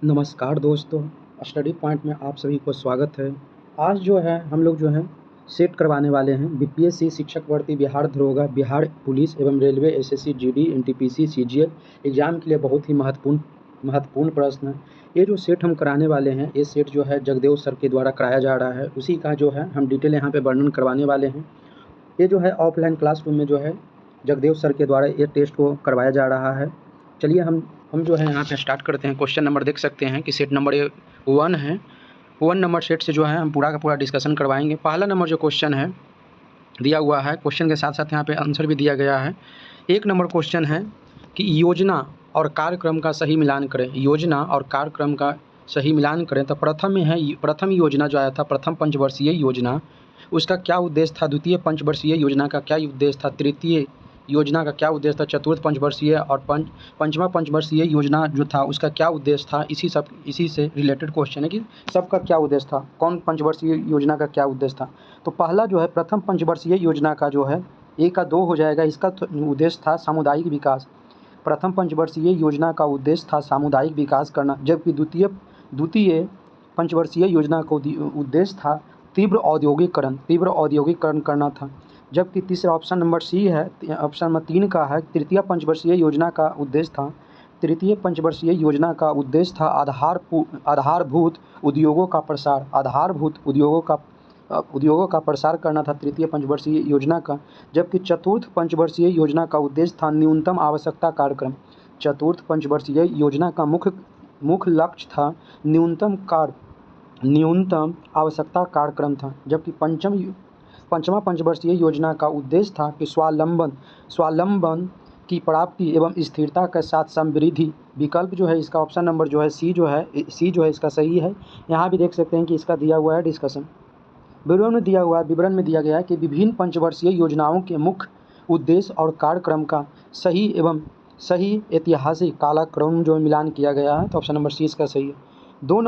नमस्कार दोस्तों, study point में आप सभी को स्वागत है। आज जो है हम लोग जो है सेट करवाने वाले हैं बीपीएससी शिक्षक भर्ती, बिहार दरोगा, बिहार पुलिस एवं railway, SSC, GD, NTPC, CGL exam के लिए बहुत ही महत्वपूर्ण प्रश्न है। ये जो सेट हम कराने वाले हैं, ये सेट जो है जगदेव सर के द्वारा कराया जा रहा है। उसी का जो है हम डिटेल यहाँ पे वर्णन करवाने वाले हैं। ये जो है ऑफलाइन क्लासरूम में जो है जगदेव सर के द्वारा ये टेस्ट को करवाया जा रहा है। चलिए हम जो है यहाँ पे स्टार्ट करते हैं। क्वेश्चन नंबर देख सकते हैं कि सेट नंबर 1 है। 1 नंबर सेट से जो है हम पूरा का पूरा डिस्कशन करवाएंगे। पहला नंबर जो क्वेश्चन है दिया हुआ है, क्वेश्चन के साथ साथ यहाँ पे आंसर भी दिया गया है। 1 नंबर क्वेश्चन है कि योजना और कार्यक्रम का सही मिलान करें। योजना और कार्यक्रम का सही मिलान करें। तो प्रथम योजना जो आया था, प्रथम पंचवर्षीय योजना, उसका क्या उद्देश्य था? द्वितीय पंचवर्षीय योजना का क्या उद्देश्य था? तृतीय योजना का क्या उद्देश्य था? चतुर्थ पंचवर्षीय और पंचमा पंचवर्षीय योजना जो था उसका क्या उद्देश्य था? इसी से रिलेटेड क्वेश्चन है कि सबका क्या उद्देश्य था, कौन पंचवर्षीय योजना का क्या उद्देश्य था। तो पहला जो है प्रथम पंचवर्षीय योजना का जो है 1 का 2 हो जाएगा। इसका उद्देश्य था सामुदायिक विकास। प्रथम पंचवर्षीय योजना का उद्देश्य था सामुदायिक विकास करना, जबकि द्वितीय पंचवर्षीय योजना का उद्देश्य था तीव्र औद्योगिकरण करना था। जबकि तीसरा ऑप्शन नंबर सी है, ऑप्शन नंबर 3 का है, तृतीय पंचवर्षीय योजना का उद्देश्य था आधारभूत उद्योगों का प्रसार। उद्योगों का प्रसार करना था तृतीय पंचवर्षीय योजना का। जबकि चतुर्थ पंचवर्षीय योजना का उद्देश्य था न्यूनतम आवश्यकता कार्यक्रम। चतुर्थ पंचवर्षीय योजना का मुख्य लक्ष्य था न्यूनतम आवश्यकता कार्यक्रम था। जबकि पंचमा पंचवर्षीय योजना का उद्देश्य था कि स्वावलंबन की प्राप्ति एवं स्थिरता के साथ समृद्धि। विकल्प जो है इसका ऑप्शन नंबर जो है सी जो है इसका सही है। यहाँ भी देख सकते हैं कि इसका दिया हुआ है डिस्कशन विवरण में दिया गया है कि विभिन्न पंचवर्षीय योजनाओं के मुख्य उद्देश्य और कार्यक्रम का सही ऐतिहासिक कालक्रम जो मिलान किया गया है। तो ऑप्शन नंबर सी इसका सही है। 2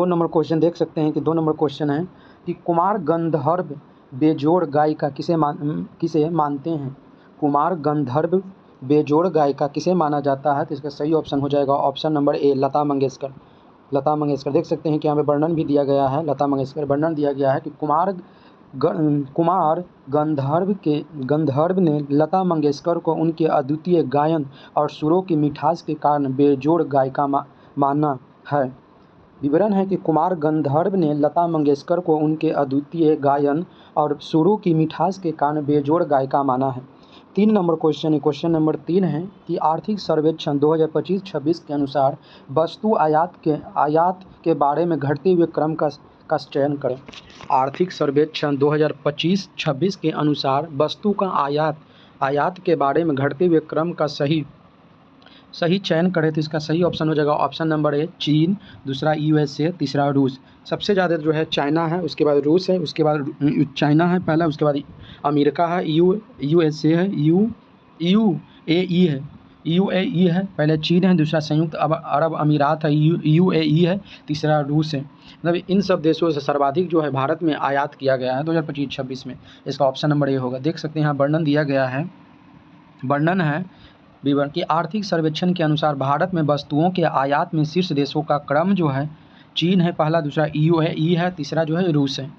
नंबर क्वेश्चन देख सकते हैं कि 2 नंबर क्वेश्चन है कि कुमार गंधर्व बेजोड़ गायिका किसे मानते हैं? कुमार गंधर्व बेजोड़ गायिका किसे माना जाता है? तो इसका सही ऑप्शन हो जाएगा ऑप्शन नंबर ए, लता मंगेशकर। देख सकते हैं कि यहाँ पे वर्णन भी दिया गया है। लता मंगेशकर वर्णन दिया गया है कि कुमार गंधर्व ने लता मंगेशकर को उनके अद्वितीय गायन और सुरों की मिठास के कारण बेजोड़ गायिका माना है। विवरण है कि कुमार गंधर्व ने लता मंगेशकर को उनके अद्वितीय गायन और सुरों की मिठास के कारण बेजोड़ गायिका माना है। 3 नंबर क्वेश्चन नंबर 3 है कि आर्थिक सर्वेक्षण 2025-26 के अनुसार वस्तु आयात के बारे में घटते हुए क्रम का चयन करें। आर्थिक सर्वेक्षण 2025-26 के अनुसार वस्तु का आयात के बारे में घटते हुए क्रम का सही चयन करें। तो इसका सही ऑप्शन हो जाएगा ऑप्शन नंबर ए, चीन, दूसरा यूएसए, तीसरा रूस। सबसे ज़्यादा जो है चाइना है, उसके बाद रूस है, उसके बाद चाइना है पहला, उसके बाद अमेरिका है, यूएसए है, यूएई है, पहले चीन है, दूसरा संयुक्त अरब अमीरात है, यूएई है, तीसरा रूस है। मतलब इन सब देशों से सर्वाधिक जो है भारत में आयात किया गया है 2025-26 में। इसका ऑप्शन नंबर ए होगा। देख सकते हैं यहाँ वर्णन दिया गया है। वर्णन है विवरण की आर्थिक सर्वेक्षण के अनुसार भारत में वस्तुओं के आयात में शीर्ष देशों का क्रम जो है चीन है पहला, दूसरा यूएई है, तीसरा जो है रूस है।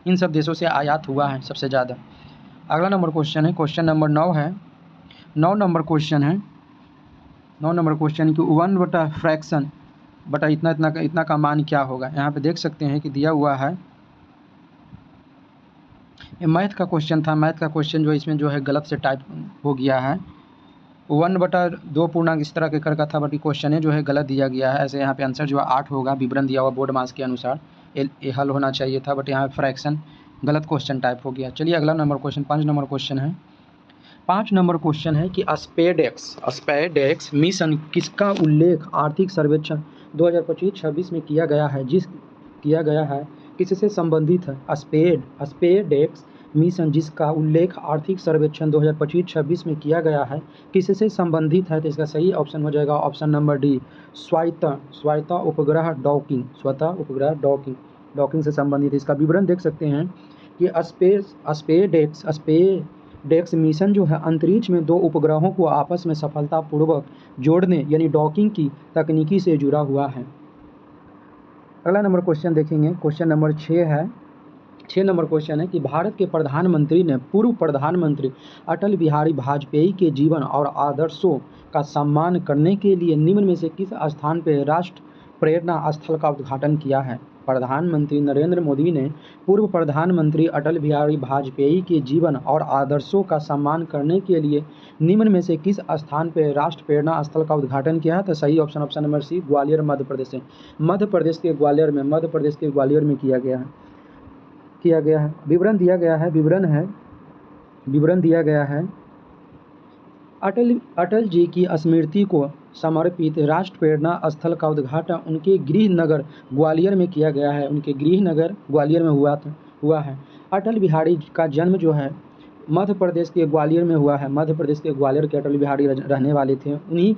इन सब देशों से आयात हुआ है सबसे ज़्यादा। अगला नंबर क्वेश्चन है, क्वेश्चन नंबर 9 है। 9 नंबर क्वेश्चन कि 1 बटा फ्रैक्शन बटा इतना का मान क्या होगा? यहाँ पे देख सकते हैं कि दिया हुआ है। ये मैथ का क्वेश्चन था। मैथ का क्वेश्चन जो इसमें जो है गलत से टाइप हो गया है। 1/2 पूर्णांक इस तरह के कर का था, बट क्वेश्चन है जो है गलत दिया गया है। ऐसे यहाँ पे आंसर जो है 8 होगा, विवरण दिया हुआ बोर्ड मार्क्स के अनुसार। ये हल होना चाहिए था, बट यहाँ फ्रैक्शन गलत क्वेश्चन टाइप हो गया। चलिए अगला नंबर क्वेश्चन 5 नंबर क्वेश्चन है। 5 नंबर क्वेश्चन है कि स्पेडेक्स मिशन किसका उल्लेख आर्थिक सर्वेक्षण 2025-26 में किया गया है, किससे संबंधित है? स्पेडेक्स मिशन जिसका उल्लेख आर्थिक सर्वेक्षण 2025-26 में किया गया है, किससे संबंधित है? तो इसका सही ऑप्शन हो जाएगा ऑप्शन नंबर डी, स्वायत्त उपग्रह डॉकिंग से संबंधित। इसका विवरण देख सकते हैं कि डेक्स मिशन जो है अंतरिक्ष में 2 उपग्रहों को आपस में सफलतापूर्वक जोड़ने यानी डॉकिंग की तकनीकी से जुड़ा हुआ है। अगला नंबर क्वेश्चन देखेंगे, क्वेश्चन नंबर 6 है। 6 नंबर क्वेश्चन है कि भारत के प्रधानमंत्री ने पूर्व प्रधानमंत्री अटल बिहारी वाजपेयी के जीवन और आदर्शों का सम्मान करने के लिए निम्न में से किस स्थान पर राष्ट्र प्रेरणा स्थल का उद्घाटन किया है? प्रधानमंत्री नरेंद्र मोदी ने पूर्व प्रधानमंत्री अटल बिहारी वाजपेयी के जीवन और आदर्शों का सम्मान करने के लिए निम्न में से किस स्थान पर राष्ट्र प्रेरणा स्थल का उद्घाटन किया है? तो सही ऑप्शन नंबर सी, ग्वालियर मध्य प्रदेश है। मध्य प्रदेश के ग्वालियर में किया गया है। विवरण दिया गया है अटल जी की स्मृति को समर्पित राष्ट्र प्रेरणा स्थल का उद्घाटन उनके गृह नगर ग्वालियर में किया गया है। उनके गृह नगर ग्वालियर में हुआ है। अटल बिहारी का जन्म जो है मध्य प्रदेश के ग्वालियर में हुआ है। मध्य प्रदेश के ग्वालियर के अटल बिहारी रहने वाले थे। उन्हीं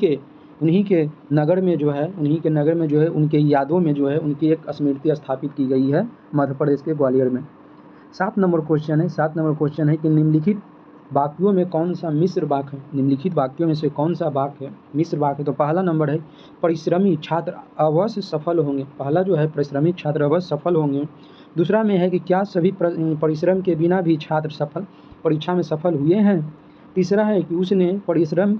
के नगर में जो है उनके यादों में जो है उनकी एक स्मृति स्थापित की गई है मध्य प्रदेश के ग्वालियर में। 7 नंबर क्वेश्चन है कि निम्नलिखित वाक्यों में कौन सा मिश्र वाक्य है? निम्नलिखित वाक्यों में से कौन सा वाक्य है मिश्र वाक्य? तो पहला नंबर है परिश्रमी छात्र अवश्य सफल होंगे। पहला जो है परिश्रमी छात्र अवश्य सफल होंगे। दूसरा में है कि क्या सभी परिश्रम के बिना भी छात्र परीक्षा में सफल हुए हैं? तीसरा है कि उसने परिश्रम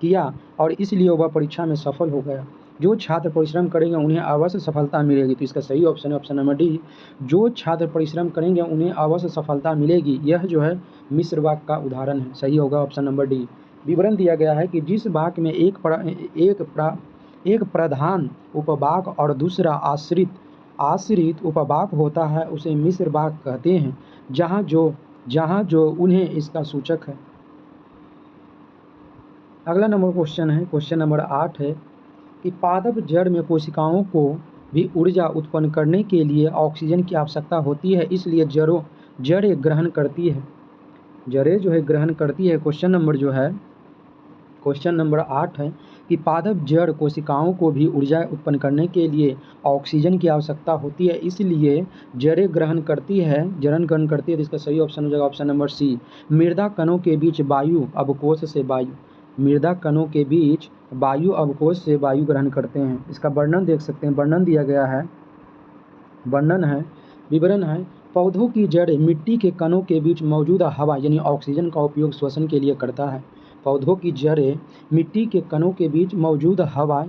किया और इसलिए वह परीक्षा में सफल हो गया। जो छात्र परिश्रम करेंगे उन्हें अवश्य सफलता मिलेगी। तो इसका सही ऑप्शन है ऑप्शन नंबर डी, जो छात्र परिश्रम करेंगे उन्हें अवश्य सफलता मिलेगी। यह जो है मिश्र वाक्य का उदाहरण है। सही होगा ऑप्शन नंबर डी। विवरण दिया गया है कि जिस वाक्य में एक प्रधान उपवाक्य और दूसरा आश्रित उपवाक्य होता है उसे मिश्र वाक्य कहते हैं, जहाँ जो उन्हें इसका सूचक है। अगला नंबर क्वेश्चन है, क्वेश्चन नंबर 8 है कि पादप जड़ में कोशिकाओं को भी ऊर्जा उत्पन्न करने के लिए ऑक्सीजन की आवश्यकता होती है, इसलिए जड़ें ग्रहण करती है। क्वेश्चन नंबर 8 है कि पादप जड़ कोशिकाओं को भी ऊर्जा उत्पन्न करने के लिए ऑक्सीजन की आवश्यकता होती है, इसलिए जड़ें ग्रहण करती है। तो इसका सही ऑप्शन हो जाएगा ऑप्शन नंबर सी, मृदा कणों के बीच वायु अवकोष से वायु ग्रहण करते हैं। इसका वर्णन देख सकते हैं, वर्णन दिया गया है। विवरण है पौधों की जड़ मिट्टी के कणों के बीच मौजूद हवा यानी ऑक्सीजन का उपयोग श्वसन के लिए करता है। पौधों की जड़ें मिट्टी के कणों के बीच मौजूद हवा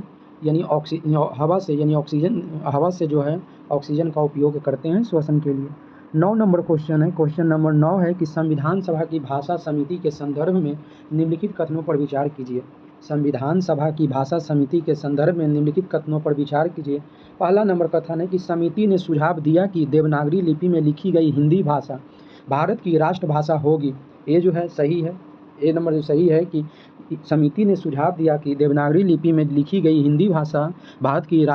से जो है ऑक्सीजन का उपयोग करते हैं श्वसन के लिए। 9 नंबर क्वेश्चन है, क्वेश्चन नंबर 9 है कि संविधान सभा की भाषा समिति के संदर्भ में निम्नलिखित कथनों पर विचार कीजिए। संविधान सभा की भाषा समिति के संदर्भ में निम्नलिखित कथनों पर विचार कीजिए। पहला नंबर कथन है कि समिति ने सुझाव दिया कि देवनागरी लिपि में लिखी गई हिंदी भाषा भारत की राष्ट्रभाषा होगी। ये जो है सही है। ए नंबर जो सही है कि समिति ने सुझाव दिया कि देवनागरी लिपि में लिखी गई हिंदी भाषा भारत की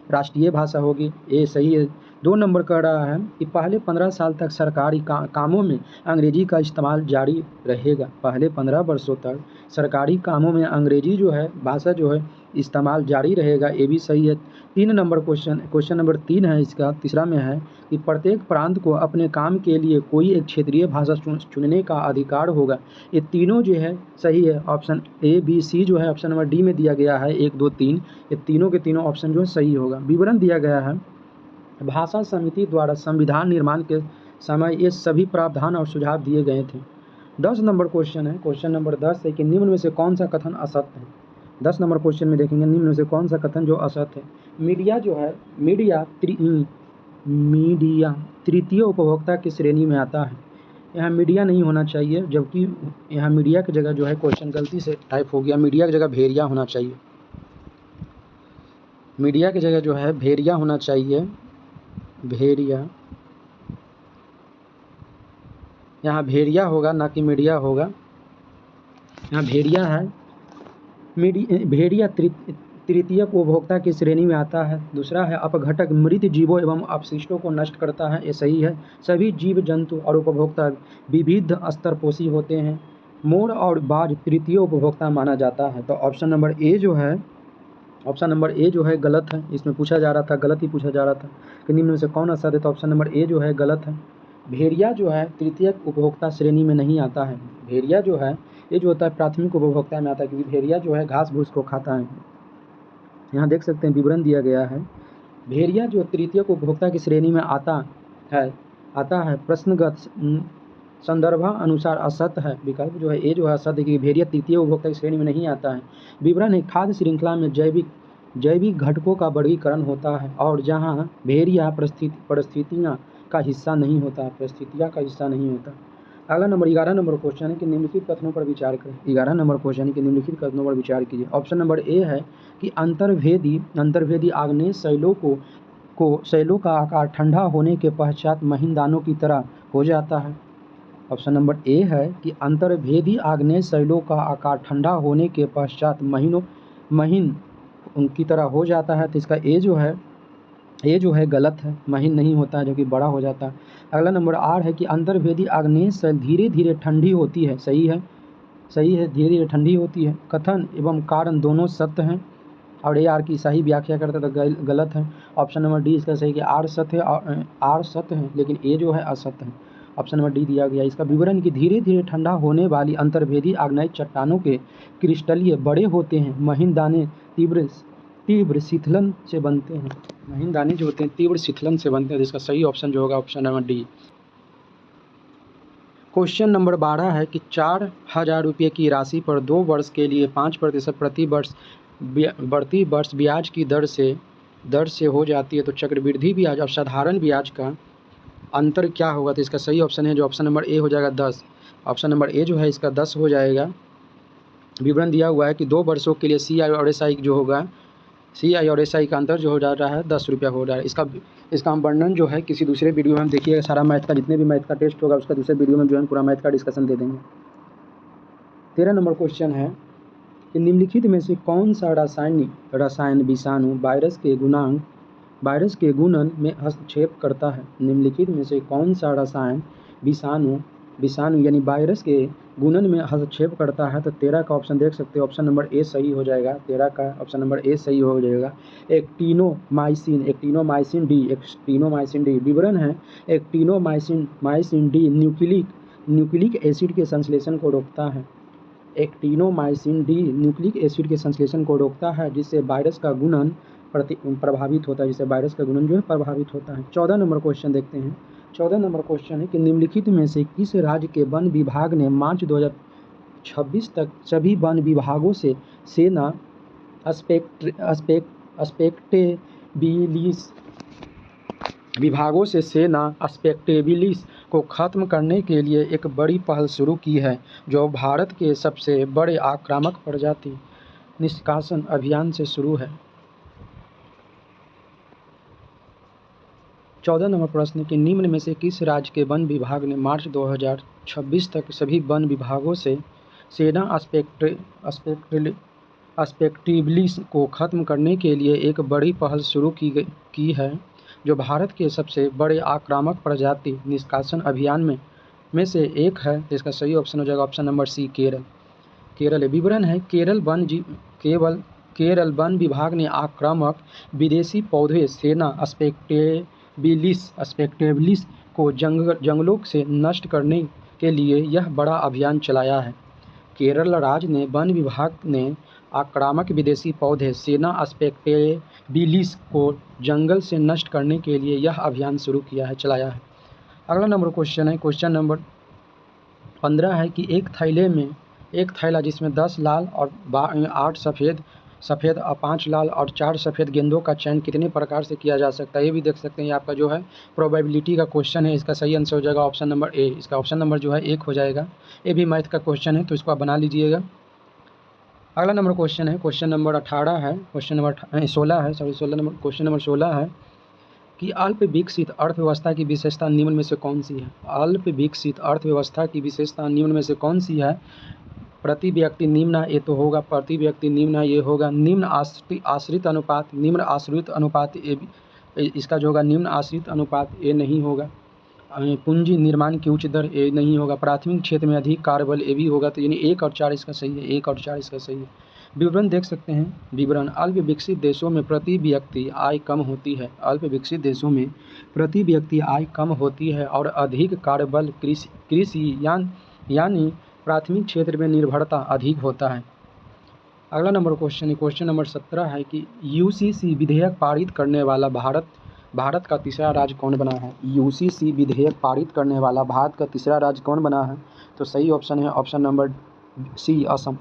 राष्ट्रीय भाषा होगी। ये सही है। 2 नंबर कह रहा है कि पहले 15 साल तक सरकारी कामों में अंग्रेजी का इस्तेमाल जारी रहेगा। पहले 15 वर्षों तक सरकारी कामों में अंग्रेजी जो है भाषा जो है इस्तेमाल जारी रहेगा। ये भी सही है। 3 नंबर क्वेश्चन नंबर 3 है इसका, तीसरा में है कि प्रत्येक प्रांत को अपने काम के लिए कोई एक क्षेत्रीय भाषा चुनने का अधिकार होगा। ये तीनों जो है सही है। ऑप्शन ए बी सी जो है ऑप्शन नंबर डी में दिया गया है 1 2 3, ये तीनों के तीनों ऑप्शन जो है सही होगा। विवरण दिया गया है भाषा समिति द्वारा संविधान निर्माण के समय ये सभी प्रावधान और सुझाव दिए गए थे। 10 नंबर क्वेश्चन है, क्वेश्चन नंबर 10 है कि निम्न में से कौन सा कथन असत्य है? 10 नंबर क्वेश्चन में देखेंगे निम्न में से कौन सा कथन जो असत्य है। मीडिया तृतीय उपभोक्ता की श्रेणी में आता है। यहाँ मीडिया नहीं होना चाहिए, जबकि यहाँ मीडिया की जगह जो है क्वेश्चन गलती से टाइप हो गया। मीडिया की जगह भेड़िया होना चाहिए। मीडिया की जगह जो है भेड़िया होना चाहिए। यहाँ भेड़िया होगा ना कि मीडिया होगा। यहाँ भेड़िया है। भेड़िया तृतीय उपभोक्ता की श्रेणी में आता है। दूसरा है अपघटक मृत जीवों एवं अपशिष्टों को नष्ट करता है। ये सही है। सभी जीव जंतु और उपभोक्ता विविध स्तरपोषी होते हैं। मोर और बाज तृतीय उपभोक्ता माना जाता है। तो ऑप्शन नंबर ए जो है गलत है। इसमें पूछा जा रहा था, गलत ही पूछा जा रहा था कि निम्न में से कौन असत्य है। तो ऑप्शन नंबर ए जो है गलत है। भेड़िया जो है तृतीयक उपभोक्ता श्रेणी में नहीं आता है। भेड़िया जो है ये जो होता है प्राथमिक उपभोक्ता में आता है, क्योंकि भेड़िया जो है घास भूस को खाता है। यहाँ देख सकते हैं विवरण दिया गया है। भेड़िया जो तृतीयक उपभोक्ता की श्रेणी में आता है प्रश्नगत संदर्भ अनुसार असत्य है। विकल्प जो है ये जो है असत्य है कि भेड़िया तृतीय उपभोक्ता की श्रेणी में नहीं आता है। विवरण है खाद्य श्रृंखला में जैविक घटकों का वर्गीकरण होता है और जहाँ भेड़िया परिस्थितियाँ का हिस्सा नहीं होता। अगला नंबर 11 नंबर क्वेश्चन है कि निम्नलिखित कथनों पर विचार करें। 11 नंबर क्वेश्चन है कि निम्नलिखित कथनों पर विचार कीजिए। ऑप्शन नंबर ए है कि अंतर्भेदी आग्नेय शैलों का आकार ठंडा होने के पश्चात महीन दानों की तरह हो जाता है। ऑप्शन नंबर ए है कि अंतर्भेदी आग्नेय शैलों का आकार ठंडा होने के पश्चात महीन उनकी तरह हो जाता है। तो इसका ए जो है गलत है, महीन नहीं होता है जो कि बड़ा हो जाता है। अगला नंबर आर है कि अंतर्भेदी आग्नेय शैल धीरे धीरे ठंडी होती है। सही है, धीरे धीरे ठंडी होती है। कथन एवं कारण दोनों सत्य हैं और ए आर की सही व्याख्या करता तो गलत है। ऑप्शन नंबर डी इसका सही कि आर सत्य है लेकिन ए जो है असत्य है। ऑप्शन नंबर डी दिया गया। इसका विवरण कि धीरे धीरे ठंडा होने वाली अंतर्भेदी आग्नेय चट्टानों के क्रिस्टलीय बड़े होते हैं। महीन दाने तीव्र शीतलन से बनते हैं। महीन दाने जो होते हैं तीव्र शीतलन से बनते हैं। जिसका सही ऑप्शन जो होगा option number D. Question number 12 है कि 4,000 रुपये की राशि पर 2 वर्ष के लिए 5% प्रति वर्ष ब्याज की दर से हो जाती है, तो चक्रवृद्धि ब्याज और साधारण ब्याज का अंतर क्या होगा? तो इसका सही ऑप्शन है जो ऑप्शन नंबर ए हो जाएगा 10। ऑप्शन नंबर ए जो है इसका 10 हो जाएगा। विवरण दिया हुआ है कि 2 वर्षों के लिए CI और SI जो होगा, CI और SI का अंतर जो हो जा रहा है 10 रुपया हो रहा है। इसका हम वर्णन जो है किसी दूसरे वीडियो में हम देखिएगा। सारा मैथ का जितने भी मैथ का टेस्ट होगा उसका दूसरे वीडियो में जो है पूरा मैथ का डिस्कशन दे देंगे। 13 नंबर क्वेश्चन है कि निम्नलिखित में से कौन सा रसायन विषाणु वायरस के गुणन में हस्तक्षेप करता है? निम्नलिखित में से कौन सा रसायन विषाणु यानी वायरस के गुणन में हस्तक्षेप करता है? तो 13 का ऑप्शन देख सकते हो, ऑप्शन नंबर ए सही हो जाएगा। 13 का ऑप्शन नंबर ए सही हो जाएगा। Actinomycin D. विवरण है एक्टिनोमाइसिन डी न्यूक्लिक एसिड के संश्लेषण को रोकता है। एक्टिनोमाइसिन डी न्यूक्लिक एसिड के संश्लेषण को रोकता है जिससे वायरस का गुणन प्रभावित होता है। 14 नंबर क्वेश्चन देखते हैं। 14 नंबर क्वेश्चन है कि निम्नलिखित में से किस राज्य के वन विभाग ने मार्च 2026 तक सभी वन विभागों से सेना अस्पेक्टेबिलिस को खत्म करने के लिए एक बड़ी पहल शुरू की है, जो भारत के सबसे बड़े आक्रामक प्रजाति निष्कासन अभियान से शुरू है। 14 नंबर प्रश्न कि निम्न में से किस राज्य के वन विभाग ने मार्च 2026 तक सभी वन विभागों से सेना अस्पेक्टिबिलिस को खत्म करने के लिए एक बड़ी पहल शुरू की है, जो भारत के सबसे बड़े आक्रामक प्रजाति निष्कासन अभियान में से एक है? तो इसका सही ऑप्शन हो जाएगा ऑप्शन नंबर सी केरल। विवरण है केरल वन विभाग ने आक्रामक विदेशी पौधे सेना अस्पेक्टेबिलिस को जंगलों से नष्ट करने के लिए यह बड़ा अभियान चलाया है। केरल राज्य ने वन विभाग ने आक्रामक विदेशी पौधे सेना अस्पेक्टेबिलिस को जंगल से नष्ट करने के लिए यह अभियान चलाया है। अगला नंबर क्वेश्चन है, क्वेश्चन नंबर 15 है कि एक थैला जिसमें 10 लाल और 8 सफ़ेद और 5 लाल और 4 सफ़ेद गेंदों का चयन कितने प्रकार से किया जा सकता है? ये भी देख सकते हैं। ये आपका जो है प्रोबेबिलिटी का क्वेश्चन है। इसका सही आंसर हो जाएगा ऑप्शन नंबर ए। इसका ऑप्शन नंबर जो है 1 हो जाएगा। ये भी मैथ का क्वेश्चन है तो इसको आप बना लीजिएगा। अगला नंबर क्वेश्चन है, क्वेश्चन नंबर 16 है क्वेश्चन नंबर 16 है कि अल्प विकसित अर्थव्यवस्था की विशेषता निम्न में से कौन सी है? अल्प विकसित अर्थव्यवस्था की विशेषता निम्न में से कौन सी है? प्रति व्यक्ति निम्न ये तो होगा, प्रति व्यक्ति निम्न ये होगा। निम्न आश्रित अनुपात ए, इसका जो होगा निम्न आश्रित अनुपात ये नहीं होगा। पूंजी निर्माण की उच्च दर ये नहीं होगा। प्राथमिक क्षेत्र में अधिक कार्यबल ये भी होगा। तो यानी 1 और 4 इसका सही है। 1 और 4 इसका सही है। विवरण देख सकते हैं। विवरण, अल्प विकसित देशों में प्रति व्यक्ति आय कम होती है। अल्प विकसित देशों में प्रति व्यक्ति आय कम होती है और अधिक कार्यबल कृषि यानी प्राथमिक क्षेत्र में निर्भरता अधिक होता है। अगला नंबर क्वेश्चन है, क्वेश्चन नंबर 17 है कि यूसीसी विधेयक पारित करने वाला भारत का तीसरा राज्य कौन बना है। यूसीसी विधेयक पारित करने वाला भारत का तीसरा राज्य कौन बना है? तो सही ऑप्शन है option number C, Assam.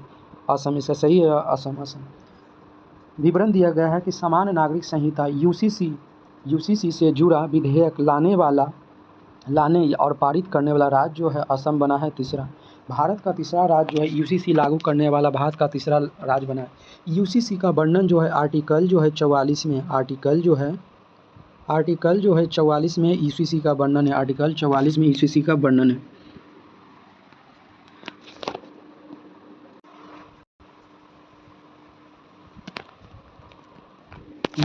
Assam इसका सही है, असम। विवरण दिया गया है कि समान नागरिक संहिता यूसीसी से जुड़ा विधेयक लाने और पारित करने वाला राज्य जो है असम बना है तीसरा। भारत का तीसरा राज्य जो है यूसीसी लागू करने वाला भारत का तीसरा राज्य बना है। यूसीसी का वर्णन जो है आर्टिकल जो है 44 में, आर्टिकल जो है 44 में यूसीसी का वर्णन है। आर्टिकल 44 में यूसीसी का वर्णन है।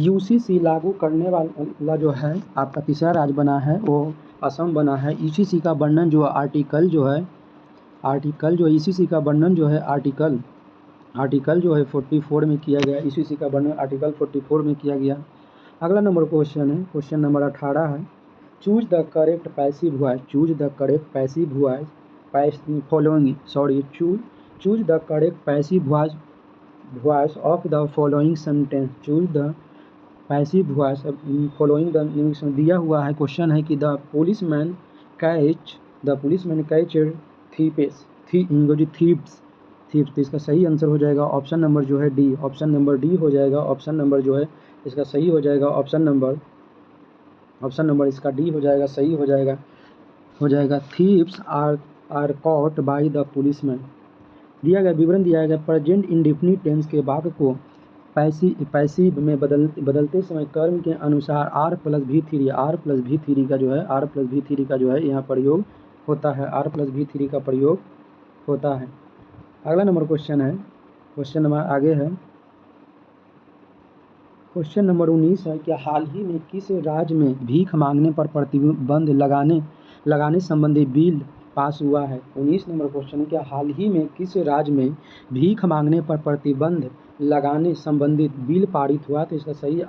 यूसीसी लागू करने वाला जो है आपका तीसरा राज्य बना है वो असम बना है। यूसीसी का वर्णन जो आर्टिकल जो यूसीसी का वर्णन जो है आर्टिकल जो है 44 में किया गया। यूसीसी का वर्णन आर्टिकल 44 में किया गया। अगला नंबर क्वेश्चन है, क्वेश्चन नंबर 18 है, choose the correct passive voice. Choose the correct passive voice following choose the correct passive voice of the following sentence. Choose the passive voice following the दिया हुआ है। Question है कि the policeman catch thieves. तो इसका सही answer हो जाएगा ऑप्शन नंबर जो है डी। ऑप्शन नंबर डी हो जाएगा। ऑप्शन नंबर जो है इसका सही हो जाएगा ऑप्शन नंबर इसका डी हो जाएगा, सही हो जाएगा। Thieves are caught by the policeman. दिया गया विवरण दिया गया प्रेजेंट इंडेफिनिट टेंस के वाक्य को पैसिव में बदलते समय कर्म के अनुसार R प्लस भी थ्री का जो है यहाँ प्रयोग होता है। R प्लस भी थ्री का प्रयोग होता है। अगला नंबर क्वेश्चन है, क्वेश्चन नंबर आगे है, क्वेश्चन नंबर 19 है कि हाल ही में किस राज्य में भीख मांगने पर प्रतिबंध लगाने संबंधी बिल पास हुआ है। 19 नंबर क्वेश्चन है कि हाल ही में किस राज्य में भीख मांगने पर प्रतिबंध लगाने संबंधित बिल पारित हुआ। तो इसका सही